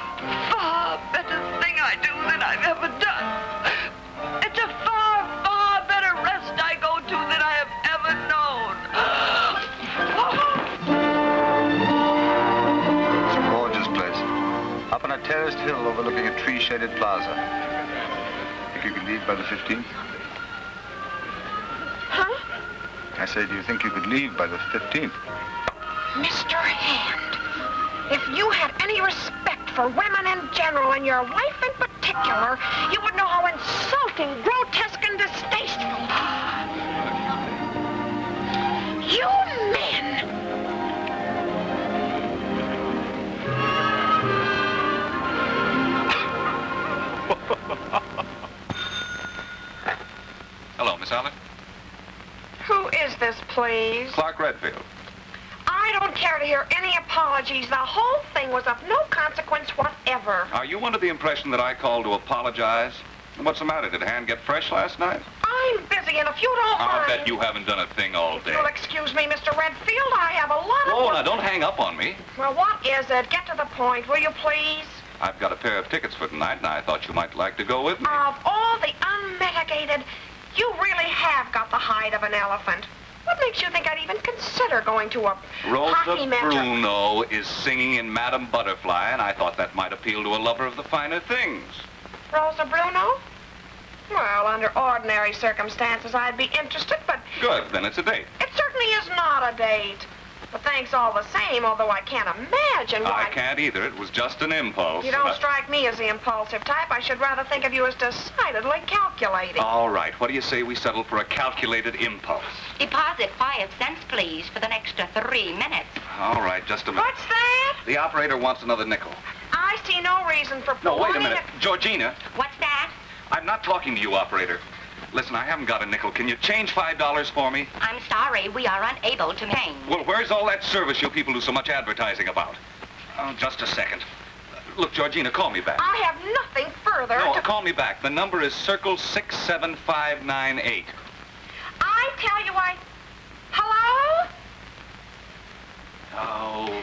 far better thing I do than I've ever done. It's a far, far better rest I go to than I have ever known. It's a gorgeous place. Up on a terraced hill overlooking a tree-shaded plaza. Think you could leave by the 15th? Huh? I say, do you think you could leave by the 15th? Mr. Hand, if you had any respect for women in general and your wife in particular, you would know how insulting, grotesque, and distasteful. You men! Hello, Miss Allen. Who is this, please? Clark Redfield. I don't care to hear any apologies. The whole thing was of no consequence whatever. Are you under the impression that I called to apologize? What's the matter? Did Hand get fresh last night? I'm busy, and if you don't I'll mind... bet you haven't done a thing all day. If you'll excuse me, Mr. Redfield, I have a lot of... Oh, now don't hang up on me. Well, what is it? Get to the point, will you please? I've got a pair of tickets for tonight, and I thought you might like to go with me. Of all the unmitigated, you really have got the hide of an elephant. What makes you think I'd even consider going to a hockey Rosa match? Bruno is singing in Madame Butterfly, and I thought that might appeal to a lover of the finer things. Rosa Bruno? Well, under ordinary circumstances, I'd be interested, but Good, then it's a date. it certainly is not a date. But thanks all the same, although I can't imagine why... I can't either. It was just an impulse. You don't strike me as the impulsive type. I should rather think of you as decidedly calculating. All right, what do you say we settle for a calculated impulse? Deposit 5 cents, please, for the next 3 minutes. All right, just a minute. What's that? The operator wants another nickel. I see no reason for... No, wait a wanting minute. Georgina, What's that? I'm not talking to you, operator. Listen, I haven't got a nickel. Can you change $5 for me? I'm sorry, we are unable to change. Well, where's all that service you people do so much advertising about? Oh, just a second. Look, Georgina, call me back. I have nothing further No, to... call me back. The number is circle 67598. I tell you, Hello? Oh.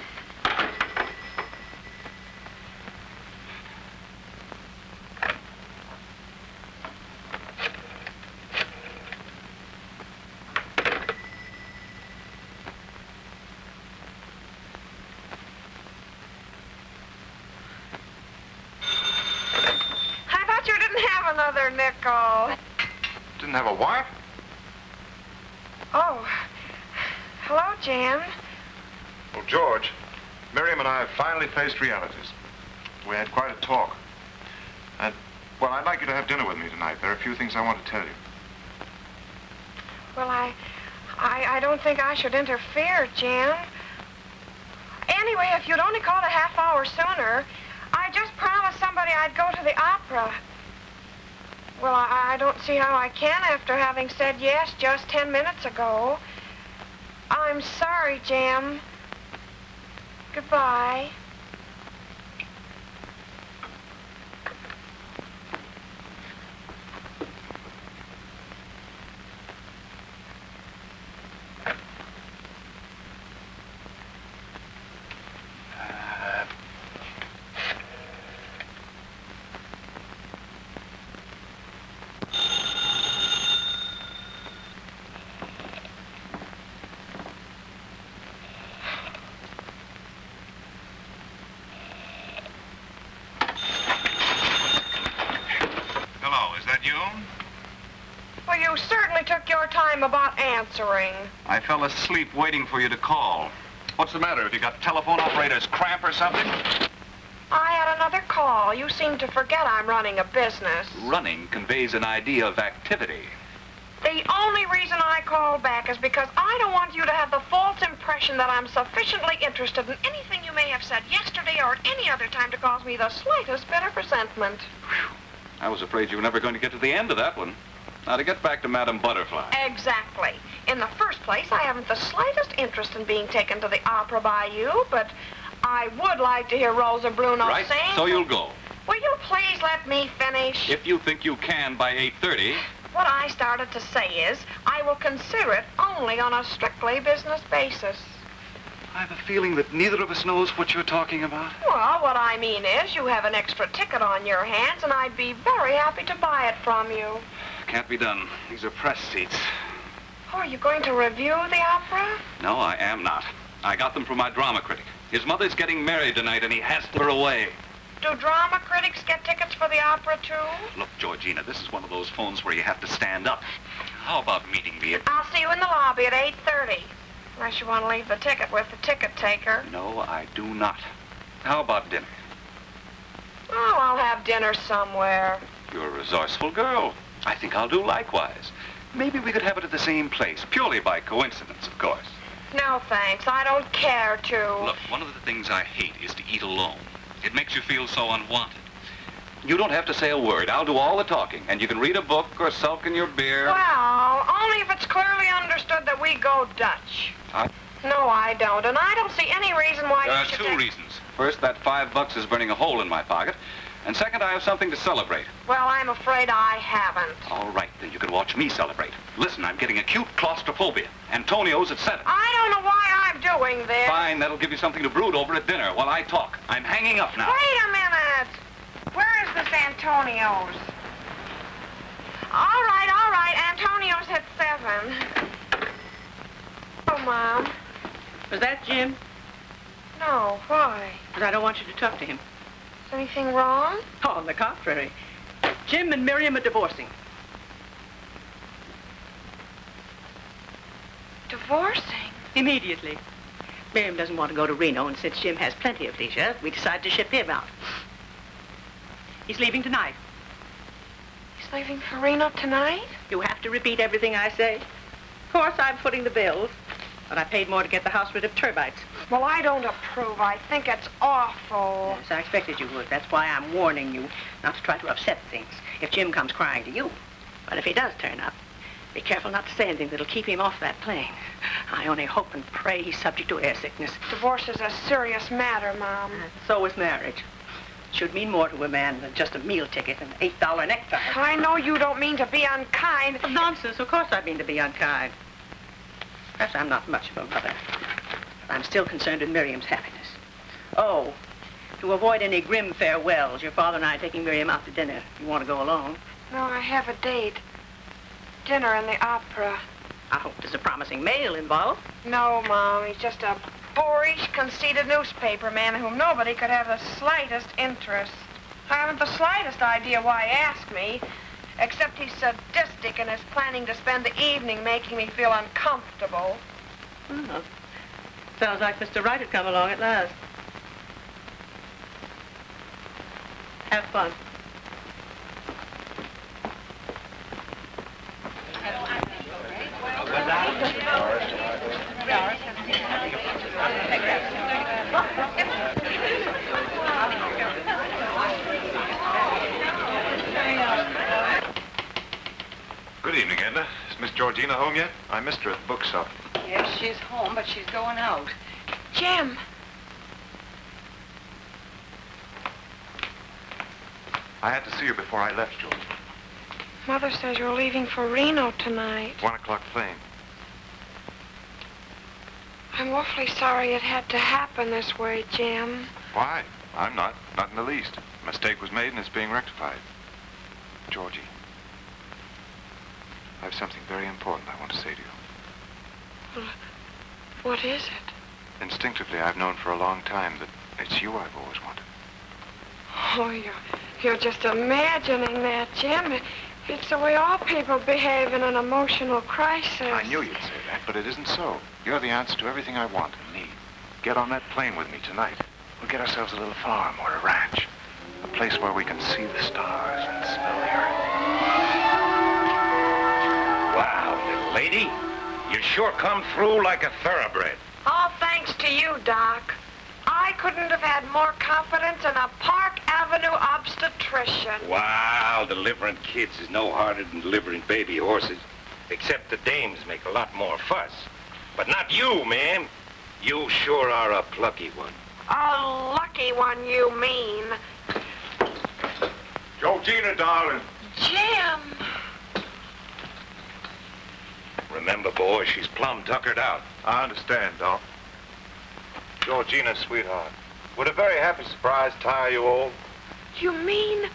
I thought you didn't have another nickel. Didn't have a what? Oh. Hello, Jan. Well, George, Miriam and I have finally faced realities. We had quite a talk. And, well, I'd like you to have dinner with me tonight. There are a few things I want to tell you. Well, I don't think I should interfere, Jan. Anyway, if you'd only called a half hour sooner, I just promised somebody I'd go to the opera. Well, I don't see how I can after having said yes just 10 minutes ago. I'm sorry, Jim. Goodbye. time about answering. I fell asleep waiting for you to call. What's the matter? Have you got telephone operator's cramp or something? I had another call. You seem to forget I'm running a business. Running conveys an idea of activity. The only reason I called back is because I don't want you to have the false impression that I'm sufficiently interested in anything you may have said yesterday or at any other time to cause me the slightest bit of resentment. Whew. I was afraid you were never going to get to the end of that one. Now, to get back to Madame Butterfly. Exactly. In the first place, I haven't the slightest interest in being taken to the opera by you, but I would like to hear Rosa Bruno Right, sing. so you'll go. Will you please let me finish? If you think you can by 8:30. What I started to say is, I will consider it only on a strictly business basis. I have a feeling that neither of us knows what you're talking about. Well, what I mean is, you have an extra ticket on your hands, and I'd be very happy to buy it from you. Can't be done. These are press seats. Oh, are you going to review the opera? No, I am not. I got them from my drama critic. His mother's getting married tonight, and he has to her away. Do drama critics get tickets for the opera, too? Look, Georgina, this is one of those phones where you have to stand up. How about meeting me at... I'll see you in the lobby at 8:30. Unless you want to leave the ticket with the ticket taker. No, I do not. How about dinner? Oh, I'll have dinner somewhere. You're a resourceful girl. I think I'll do likewise. Maybe we could have it at the same place, purely by coincidence, of course. No, thanks. I don't care to. Look, one of the things I hate is to eat alone. It makes you feel so unwanted. You don't have to say a word. I'll do all the talking, and you can read a book or sulk in your beer. Well, only if it's clearly understood that we go Dutch. No, I don't, and I don't see any reason why There you are should two take... reasons. First, that $5 is burning a hole in my pocket. And second, I have something to celebrate. Well, I'm afraid I haven't. All right, then you can watch me celebrate. Listen, I'm getting acute claustrophobia. Antonio's at 7. I don't know why I'm doing this. Fine, that'll give you something to brood over at dinner while I talk. I'm hanging up now. Wait a minute. Where is this Antonio's? All right. Antonio's at 7. Oh, Mom. Was that Jim? No, why? Because I don't want you to talk to him. Is anything wrong? Oh, on the contrary. Jim and Miriam are divorcing. Divorcing? Immediately. Miriam doesn't want to go to Reno, and since Jim has plenty of leisure, we decided to ship him out. He's leaving tonight. He's leaving for Reno tonight? You have to repeat everything I say. Of course, I'm footing the bills, but I paid more to get the house rid of termites. Well, I don't approve. I think it's awful. Yes, I expected you would. That's why I'm warning you not to try to upset things if Jim comes crying to you. But if he does turn up, be careful not to say anything that'll keep him off that plane. I only hope and pray he's subject to air sickness. Divorce is a serious matter, Mom. So is marriage. It should mean more to a man than just a meal ticket and an $8 necktie. I know you don't mean to be unkind. Nonsense. Of course I mean to be unkind. Perhaps I'm not much of a mother. But I'm still concerned with Miriam's happiness. Oh, to avoid any grim farewells, your father and I are taking Miriam out to dinner. You want to go along? No, I have a date. Dinner and the opera. I hope there's a promising male involved. No, Mom. He's just a boorish, conceited newspaper man in whom nobody could have the slightest interest. I haven't the slightest idea why he asked me, except he's sadistic and is planning to spend the evening making me feel uncomfortable. Oh. Sounds like Mr. Wright had come along at last. Have fun. Good evening, Edna. Is Miss Georgina home yet? I missed her at the bookstore. Yes, she's home, but she's going out. Jim. I had to see her before I left, George. Mother says you're leaving for Reno tonight. 1 o'clock plane. I'm awfully sorry it had to happen this way, Jim. Why? I'm not. Not in the least. A mistake was made and it's being rectified. Georgie, I have something very important I want to say to you. Well, what is it? Instinctively, I've known for a long time that it's you I've always wanted. Oh, you're just imagining that, Jim. It's the way all people behave in an emotional crisis. I knew you'd say that, but it isn't so. You're the answer to everything I want and need. Get on that plane with me tonight. We'll get ourselves a little farm or a ranch. A place where we can see the stars and smell the earth. Wow, little lady. You sure come through like a thoroughbred. All thanks to you, Doc. I couldn't have had more confidence in a Park Avenue obstetrician. Wow, delivering kids is no harder than delivering baby horses. Except the dames make a lot more fuss. But not you, ma'am. You sure are a plucky one. A lucky one, you mean. Georgina, darling. Jim. Remember, boy, she's plumb tuckered out. I understand, Doc. Georgina, sweetheart, would a very happy surprise tire you all? You mean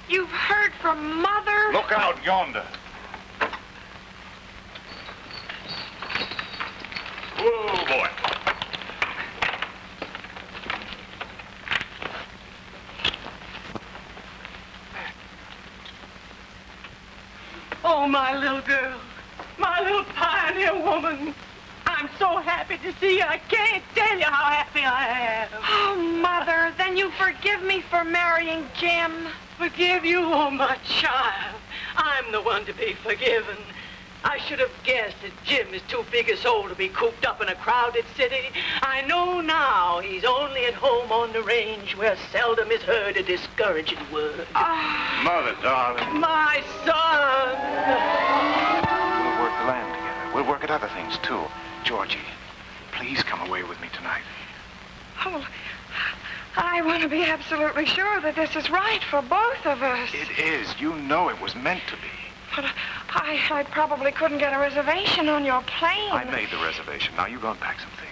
you've heard from Mother? Look out yonder. Whoa, boy. Oh, my little girl. My little pioneer woman. I'm so happy to see you. I can't tell you how happy I am. Oh, Mother, then you forgive me for marrying Jim. Forgive you, oh, my child. I'm the one to be forgiven. I should have guessed that Jim is too big a soul to be cooped up in a crowded city. I know now he's only at home on the range where seldom is heard a discouraging word. Mother, darling. My son! We'll work the land together. We'll work at other things, too. Georgie, please come away with me tonight. Oh, I want to be absolutely sure that this is right for both of us. It is. You know it was meant to be. But I probably couldn't get a reservation on your plane. I made the reservation. Now you go and pack some things.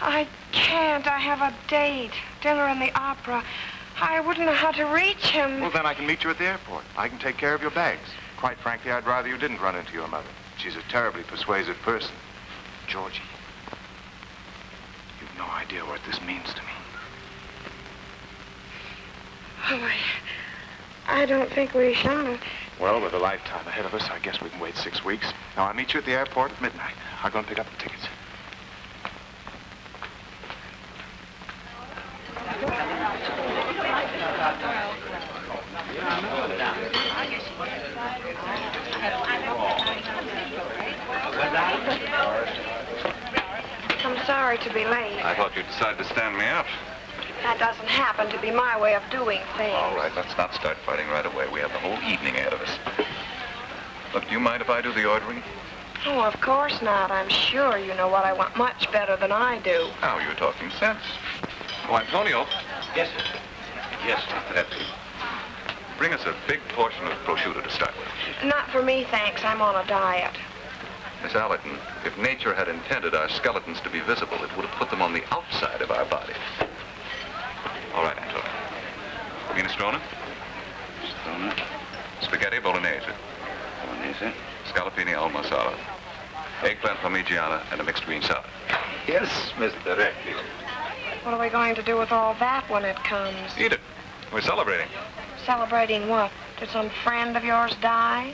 I can't. I have a date. Dinner in the opera. I wouldn't know how to reach him. Well, then I can meet you at the airport. I can take care of your bags. Quite frankly, I'd rather you didn't run into your mother. She's a terribly persuasive person. Georgie, you've no idea what this means to me. Oh, I don't think we shall. Well, with a lifetime ahead of us, I guess we can wait 6 weeks. Now, I'll meet you at the airport at midnight. I'll go and pick up the tickets. I'm sorry to be late. I thought you'd decide to stand me up. That doesn't happen to be my way of doing things. All right, let's not start fighting right away. We have the whole evening ahead of us. Look, do you mind if I do the ordering? Oh, of course not. I'm sure you know what I want much better than I do. Now you're talking sense. Oh, Antonio. Yes, sir. Yes, That's it. Bring us a big portion of prosciutto to start with. Not for me, thanks. I'm on a diet. Miss Allerton, if nature had intended our skeletons to be visible, it would have put them on the outside of our bodies. All right, Antonio. Minestrone? Spaghetti bolognese. Scallopini al marsala. Eggplant parmigiana and a mixed green salad. Yes, Mr. Reckley. What are we going to do with all that when it comes? Eat it. We're celebrating. Celebrating what? Did some friend of yours die?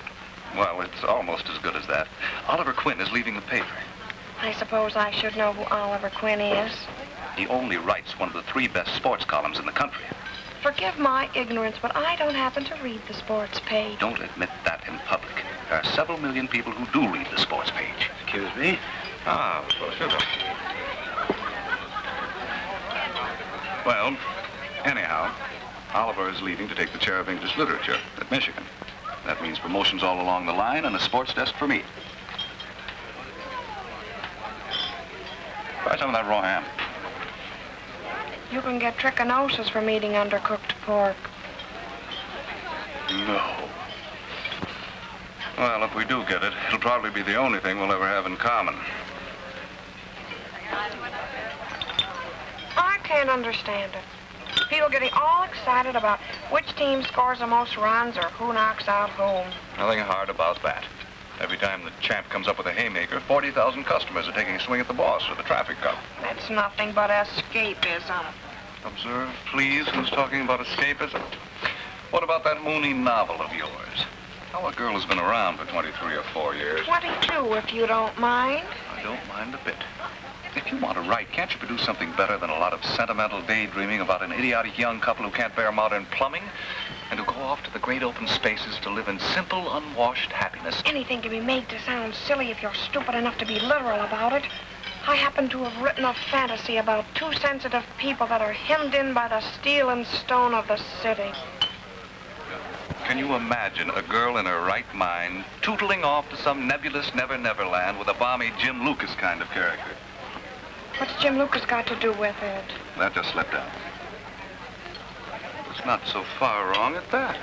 Well, it's almost as good as that. Oliver Quinn is leaving the paper. I suppose I should know who Oliver Quinn is. He only writes one of the 3 best sports columns in the country. Forgive my ignorance, but I don't happen to read the sports page. Don't admit that in public. There are several million people who do read the sports page. Excuse me. Ah, prosciutto. Well, anyhow, Oliver is leaving to take the chair of English literature at Michigan. That means promotions all along the line and a sports desk for me. Try some of that raw ham. You can get trichinosis from eating undercooked pork. No. Well, if we do get it, it'll probably be the only thing we'll ever have in common. I can't understand it. People getting all excited about which team scores the most runs or who knocks out whom. Nothing hard about that. Every time the champ comes up with a haymaker, 40,000 customers are taking a swing at the boss with a traffic cop. That's nothing but escapism. Observe, please, who's talking about escapism. What about that Mooney novel of yours? How a girl who's been around for 23 or 4 years. 22, if you don't mind. I don't mind a bit. If you want to write, can't you produce something better than a lot of sentimental daydreaming about an idiotic young couple who can't bear modern plumbing and who go off to the great open spaces to live in simple, unwashed happiness? Anything can be made to sound silly if you're stupid enough to be literal about it. I happen to have written a fantasy about two sensitive people that are hemmed in by the steel and stone of the city. Can you imagine a girl in her right mind tootling off to some nebulous never-never land with a balmy Jim Lucas kind of character? What's Jim Lucas got to do with it? That just slipped out. It's not so far wrong at that.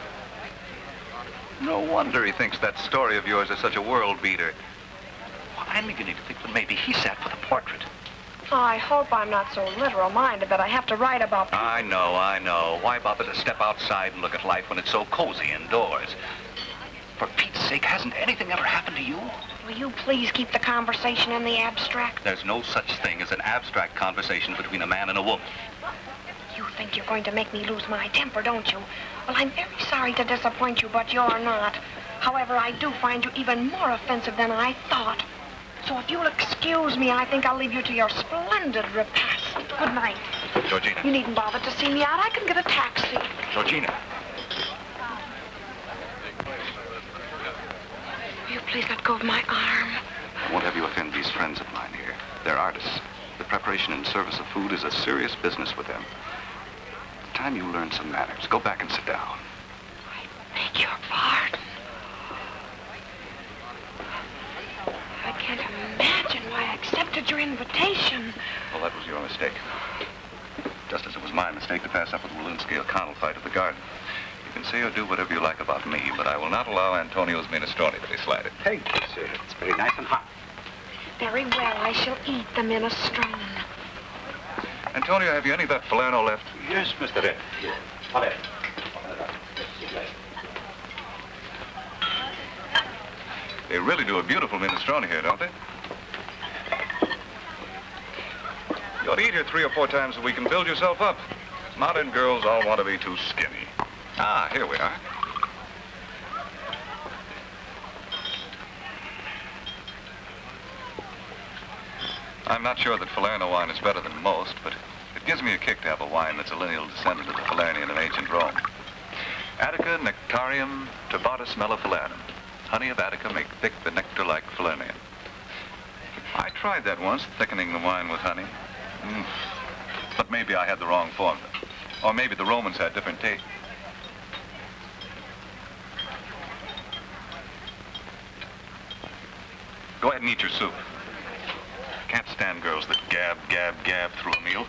No wonder he thinks that story of yours is such a world beater. Well, I'm beginning to think that maybe he sat for the portrait. I hope I'm not so literal-minded that I have to write about... I know. Why bother to step outside and look at life when it's so cozy indoors? For Pete's sake, hasn't anything ever happened to you? Will you please keep the conversation in the abstract? There's no such thing as an abstract conversation between a man and a woman. You think you're going to make me lose my temper, don't you? Well, I'm very sorry to disappoint you, but you're not. However, I do find you even more offensive than I thought. So if you'll excuse me, I think I'll leave you to your splendid repast. Good night. Georgina. You needn't bother to see me out. I can get a taxi. Georgina. Will you please let go of my arm? I won't have you offend these friends of mine here. They're artists. The preparation and service of food is a serious business with them. It's time you learn some manners. Go back and sit down. I beg your pardon. I can't imagine why I accepted your invitation. Well, that was your mistake. Just as it was my mistake to pass up with Walensky O'Connell fight at the Garden. You can say or do whatever you like about me, but I will not allow Antonio's minestrone to be slighted. Thank you, sir. It's very nice and hot. Very well, I shall eat the minestrone. Antonio, have you any of that Falerno left? Yes, Mr. Ed. Here. Have it. They really do a beautiful minestrone here, don't they? You ought to eat here 3 or 4 times a week and build yourself up. Modern girls all want to be too skinny. Ah, here we are. I'm not sure that Falerno wine is better than most, but it gives me a kick to have a wine that's a lineal descendant of the Falernian of ancient Rome. Attica nectarium turbatus mellifalernum. Honey of Attica make thick the nectar-like Falernian. I tried that once, thickening the wine with honey. But maybe I had the wrong formula. Or maybe the Romans had different tastes. Go ahead and eat your soup. Can't stand girls that gab, gab, gab through a meal.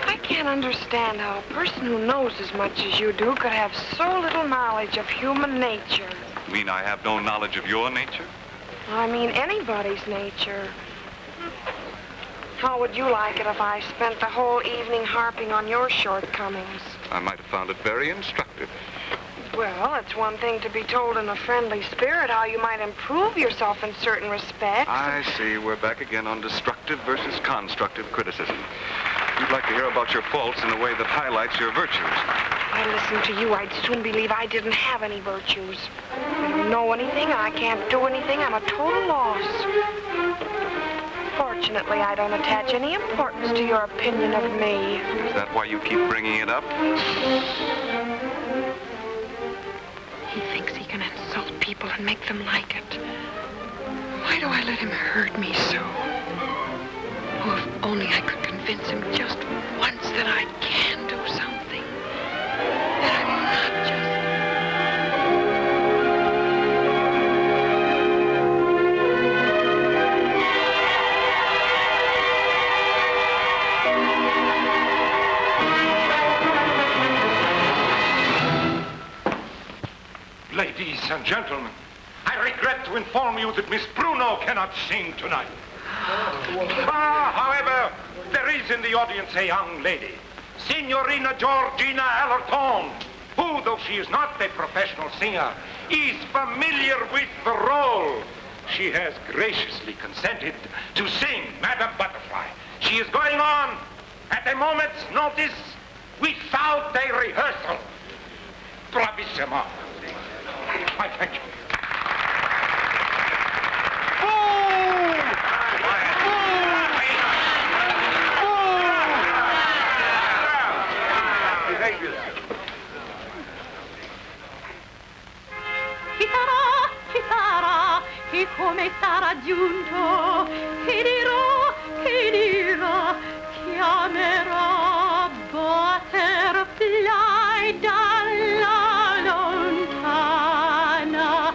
I can't understand how a person who knows as much as you do could have so little knowledge of human nature. You mean I have no knowledge of your nature? I mean anybody's nature. How would you like it if I spent the whole evening harping on your shortcomings? I might have found it very instructive. Well, it's one thing to be told in a friendly spirit how you might improve yourself in certain respects. I see. We're back again on destructive versus constructive criticism. You'd like to hear about your faults in a way that highlights your virtues. If I listened to you, I'd soon believe I didn't have any virtues. I don't know anything, I can't do anything, I'm a total loss. Fortunately, I don't attach any importance to your opinion of me. Is that why you keep bringing it up? He thinks he can insult people and make them like it. Why do I let him hurt me so? Oh, if only I could convince him just once that I can do something. That I'm not just... Ladies and gentlemen, I regret to inform you that Miss Bruno cannot sing tonight. However, there is in the audience a young lady, Signorina Georgina Allerton, who, though she is not a professional singer, is familiar with the role. She has graciously consented to sing Madame Butterfly. She is going on at a moment's notice without a rehearsal. Bravissimo. I thank you. Chi sarà, e come sarà giunto, che dirò, chiamerò butterfly dalla lontana.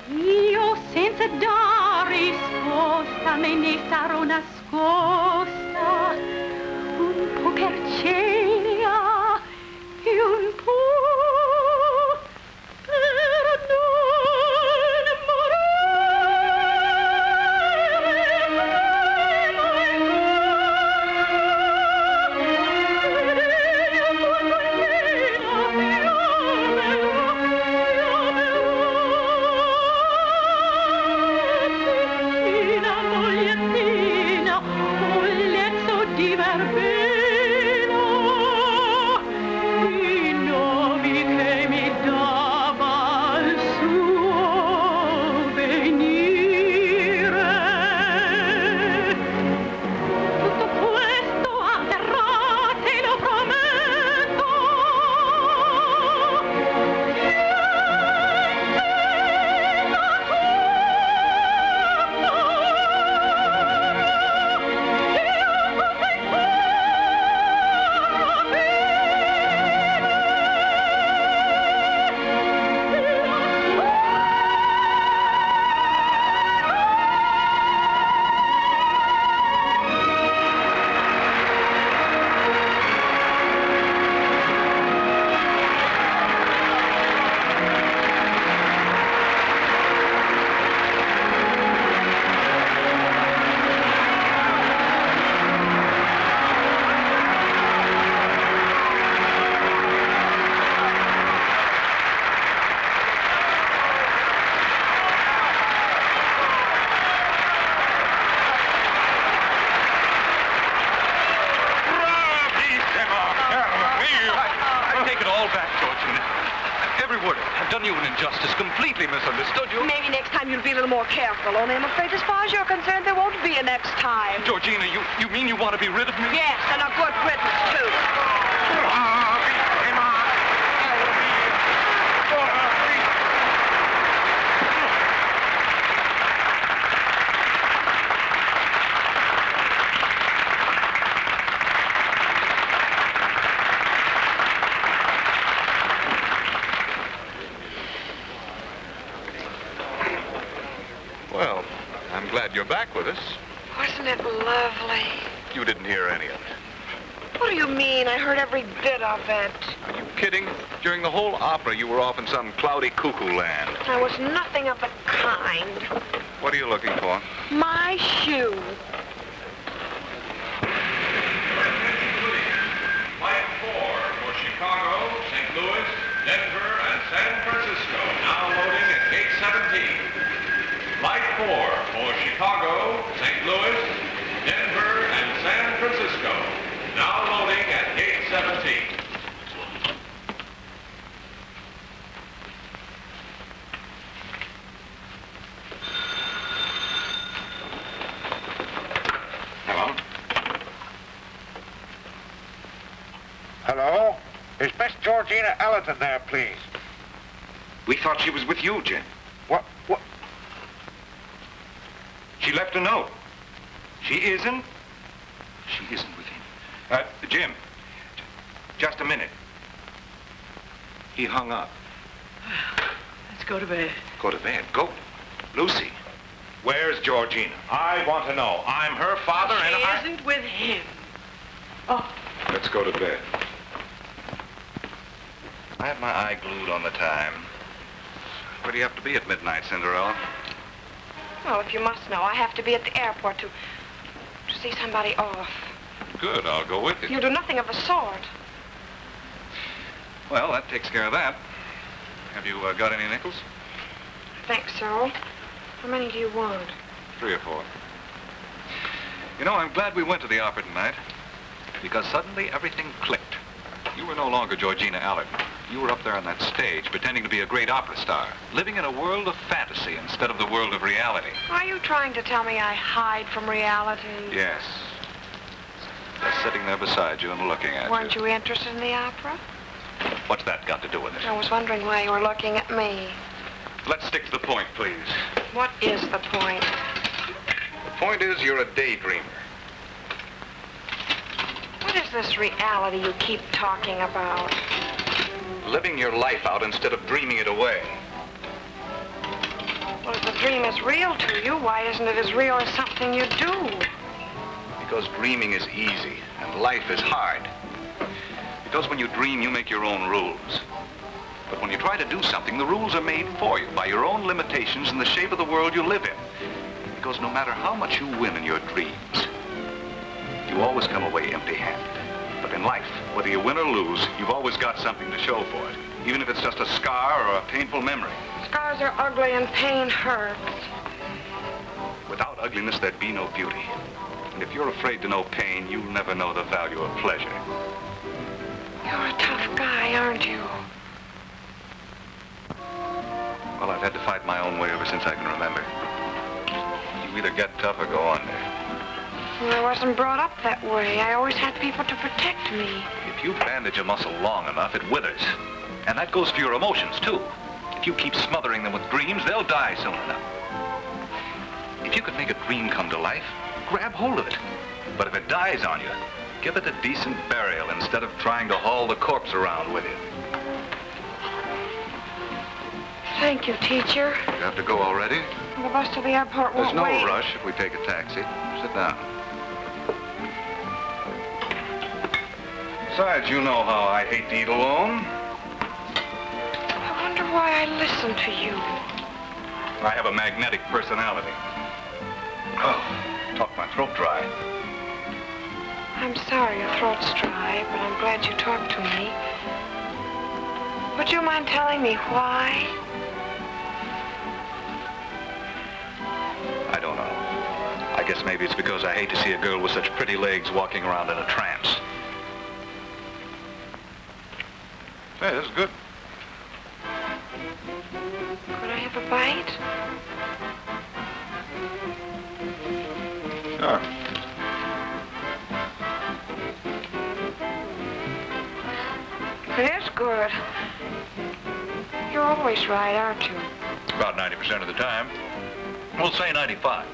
Io senza dar risposta me ne sarò nascosta, un po' per celia e un po' Only I'm afraid as far as you're concerned, there won't be a next time. Georgina, you mean you want to be rid of me? Yes, and a good riddance, too. Well, I'm glad you're back with us. Wasn't it lovely? You didn't hear any of it. What do you mean? I heard every bit of it. Are you kidding? During the whole opera, you were off in some cloudy cuckoo land. I was nothing of the kind. What are you looking for? My shoe. Flight 4 for Chicago, St. Louis, Denver, and San Francisco. Now loading at gate 17. Flight 4 for Chicago, St. Louis, Denver, and San Francisco. Now loading at gate 17. Hello? Hello? Is Miss Georgina Allerton there, please? We thought she was with you, Jim. What? She left a note. She isn't? She isn't with him. Jim, just a minute. He hung up. Let's go to bed. Go to bed. Go. Lucy, where's Georgina? I want to know. I'm her father and She isn't with him. Oh. Let's go to bed. I have my eye glued on the time. Where do you have to be at midnight, Cinderella? Well, if you must know, I have to be at the airport to see somebody off. Good, I'll go with you. You'll do nothing of the sort. Well, that takes care of that. Have you got any nickels? I think so. How many do you want? 3 or 4. You know, I'm glad we went to the opera tonight, because suddenly everything clicked. You were no longer Georgina Allerton. You were up there on that stage, pretending to be a great opera star, living in a world of fantasy instead of the world of reality. Are you trying to tell me I hide from reality? Yes. Just sitting there beside you and looking at Weren't you. you interested in the opera? What's that got to do with it? I was wondering why you were looking at me. Let's stick to the point, please. What is the point? The point is you're a daydreamer. What is this reality you keep talking about? Living your life out instead of dreaming it away. Well, if the dream is real to you, why isn't it as real as something you do? Because dreaming is easy and life is hard. Because when you dream, you make your own rules. But when you try to do something, the rules are made for you by your own limitations and the shape of the world you live in. Because no matter how much you win in your dreams, you always come away empty-handed. But in life, whether you win or lose, you've always got something to show for it, even if it's just a scar or a painful memory. Scars are ugly and pain hurts. Without ugliness, there'd be no beauty. And if you're afraid to know pain, you'll never know the value of pleasure. You're a tough guy, aren't you? Well, I've had to fight my own way ever since I can remember. You either get tough or go under. Well, I wasn't brought up that way. I always had people to protect me. If you bandage a muscle long enough, it withers. And that goes for your emotions, too. If you keep smothering them with dreams, they'll die soon enough. If you could make a dream come to life, grab hold of it. But if it dies on you, give it a decent burial instead of trying to haul the corpse around with you. Thank you, teacher. You have to go already? The bus to the airport won't There's no wait. rush if we take a taxi. Sit down. Besides, you know how I hate to eat alone. I wonder why I listen to you. I have a magnetic personality. Oh, talk my throat dry. I'm sorry your throat's dry, but I'm glad you talked to me. Would you mind telling me why? I don't know. I guess maybe it's because I hate to see a girl with such pretty legs walking around in a trance. Hey, this is good. Could I have a bite? Sure. It is good. You're always right, aren't you? About 90% of the time. We'll say 95.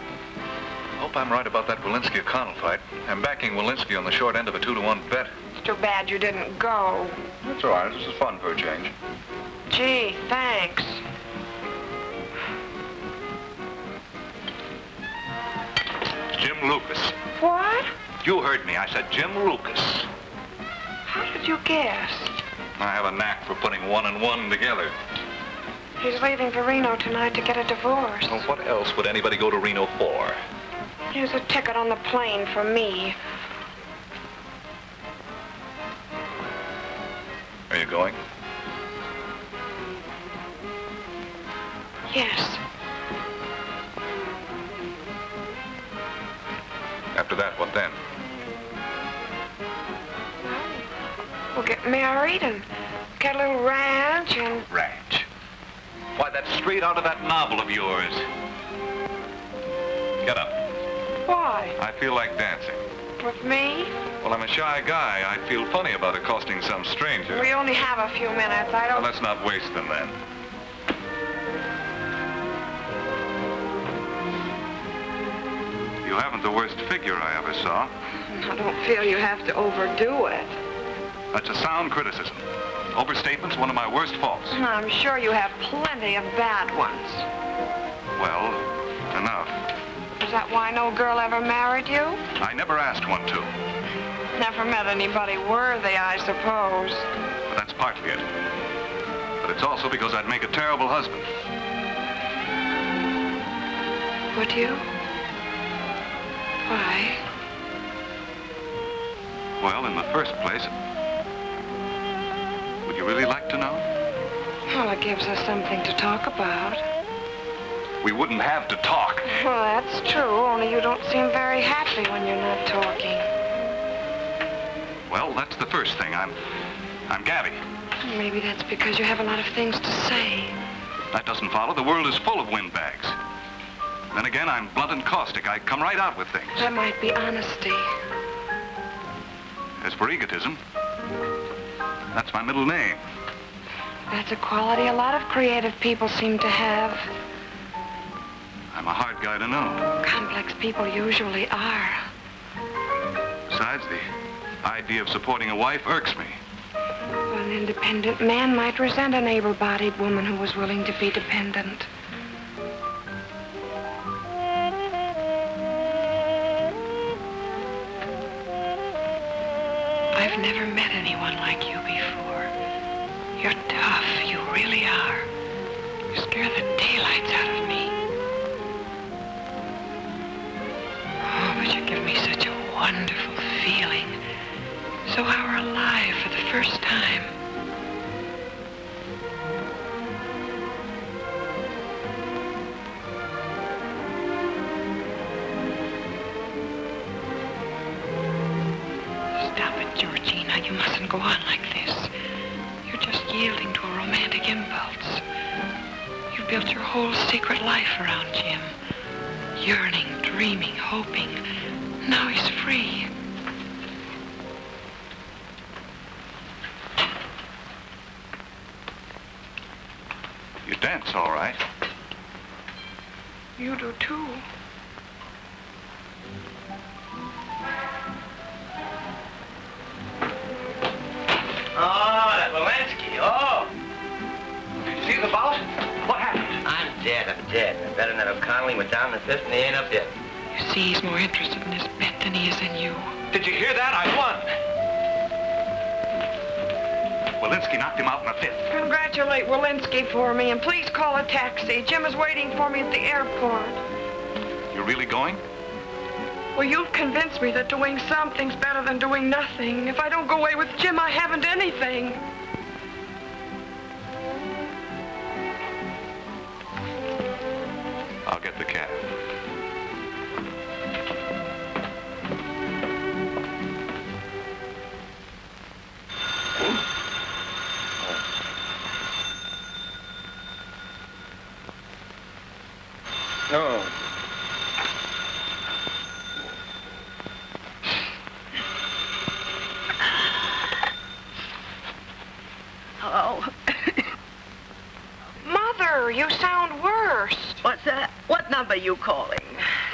Hope I'm right about that Walensky-O'Connell fight. I'm backing Walensky on the short end of a 2-to-1 bet. It's too bad you didn't go. That's all right. This is fun for a change. Gee, thanks. Jim Lucas. What? You heard me. I said Jim Lucas. How did you guess? I have a knack for putting one and one together. He's leaving for Reno tonight to get a divorce. Well, what else would anybody go to Reno for? Here's a ticket on the plane for me. Are you going? Yes. After that, what then? We'll get married and get a little ranch and... Ranch. Why, that's straight out of that novel of yours. Get up. Why? I feel like dancing. With me? Well, I'm a shy guy. I'd feel funny about accosting some stranger. We only have a few minutes. I Well, don't... let's not waste them then. You haven't the worst figure I ever saw. I don't feel you have to overdo it. That's a sound criticism. Overstatement's one of my worst faults. I'm sure you have plenty of bad ones. Well, enough. Is that why no girl ever married you? I never asked one to. Never met anybody worthy, I suppose. But that's partly it. But it's also because I'd make a terrible husband. Would you? Why? Well, in the first place, it Would you really like to know? Well, it gives us something to talk about. We wouldn't have to talk. Well, that's true, only you don't seem very happy when you're not talking. Well, that's the first thing. I'm Gabby. Maybe that's because you have a lot of things to say. That doesn't follow. The world is full of windbags. Then again, I'm blunt and caustic. I come right out with things. That might be honesty. As for egotism, that's my middle name. That's a quality a lot of creative people seem to have. I'm a hard guy to know. Complex people usually are. Besides, the idea of supporting a wife irks me. An independent man might resent an able-bodied woman who was willing to be dependent. I've never met anyone like you before. You're tough, you really are. You scare the daylights out of me. Oh, but you give me such a wonderful feeling. So we're alive for the first time. Stop it, Georgina. You mustn't go on like this. You're just yielding to a romantic impulse. You built your whole secret life around Jim. Yearning, dreaming, hoping. Now he's free. You dance all right. You do too. Oh, that Walensky. Oh. Did you see the bout? What happened? I'm dead. I bet that O'Connelly went down in the fifth and he ain't up yet. You see, he's more interested in his bet than he is in you. Did you hear that? I won. Walensky knocked him out in the fifth. Congratulate Walensky for me, and please call a taxi. Jim is waiting for me at the airport. You're really going? Well, you've convinced me that doing something's better than doing nothing. If I don't go away with Jim, I haven't anything. I'll get the cab. No. Hello? Mother, you sound worse. What's that? What number you calling?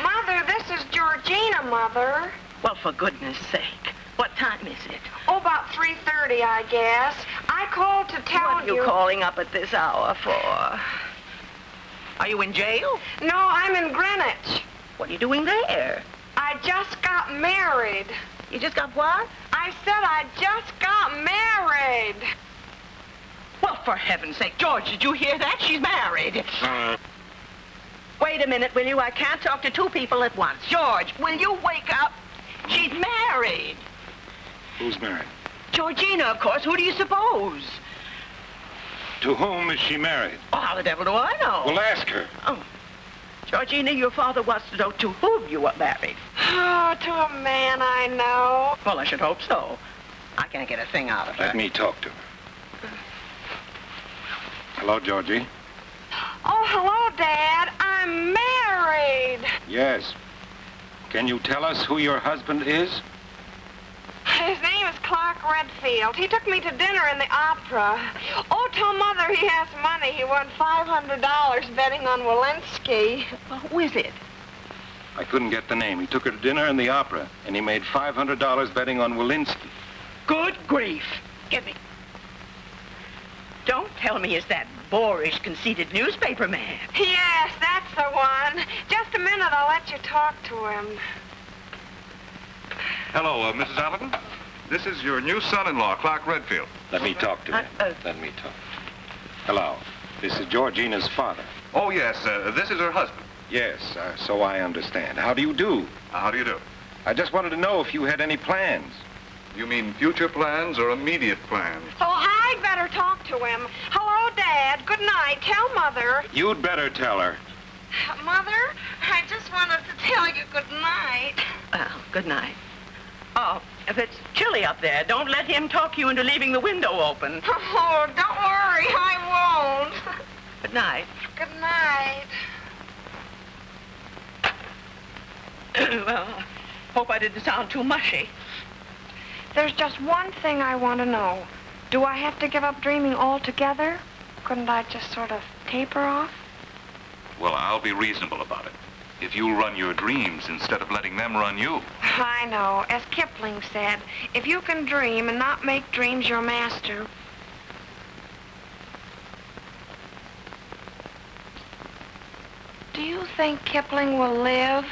Mother, this is Georgina, Mother. Well, for goodness sake. What time is it? Oh, about 3:30, I guess. I called to tell What are you calling up at this hour for? Are you in jail? No, I'm in Greenwich. What are you doing there? I just got married. You just got what? I said I just got married. Well, for heaven's sake, George, did you hear that? She's married. Wait a minute, will you? I can't talk to two people at once. George, will you wake up? She's married. Who's married? Georgina, of course. Who do you suppose? To whom is she married? Oh, how the devil do I know? Well, ask her. Oh. Georgina, your father wants to know to whom you are married. Oh, to a man I know. Well, I should hope so. I can't get a thing out of her. Let me talk to her. Hello, Georgie. Oh, hello, Dad. I'm married. Yes. Can you tell us who your husband is? His name is Clark Redfield. He took me to dinner in the opera. Oh, tell Mother he has money. He won $500 betting on Walensky. Well, who is it? I couldn't get the name. He took her to dinner in the opera, and he made $500 betting on Walensky. Good grief. Get me. Don't tell me it's that boorish, conceited newspaper man. Yes, that's the one. Just a minute, I'll let you talk to him. Hello, Mrs. Allerton. This is your new son-in-law, Clark Redfield. Let me talk to him. Let me talk. Hello. This is Georgina's father. Oh, yes. This is her husband. Yes, so I understand. How do you do? How do you do? I just wanted to know if you had any plans. You mean future plans or immediate plans? Oh, I'd better talk to him. Hello, Dad. Good night. Tell Mother. You'd better tell her. Mother, I just wanted to tell you good night. Well, good night. Oh, if it's chilly up there, don't let him talk you into leaving the window open. Oh, don't worry. I won't. Good night. Good night. Well, hope I didn't sound too mushy. There's just one thing I want to know. Do I have to give up dreaming altogether? Couldn't I just sort of taper off? Well, I'll be reasonable about it. If you'll run your dreams instead of letting them run you. I know. As Kipling said, if you can dream and not make dreams your master. Do you think Kipling will live?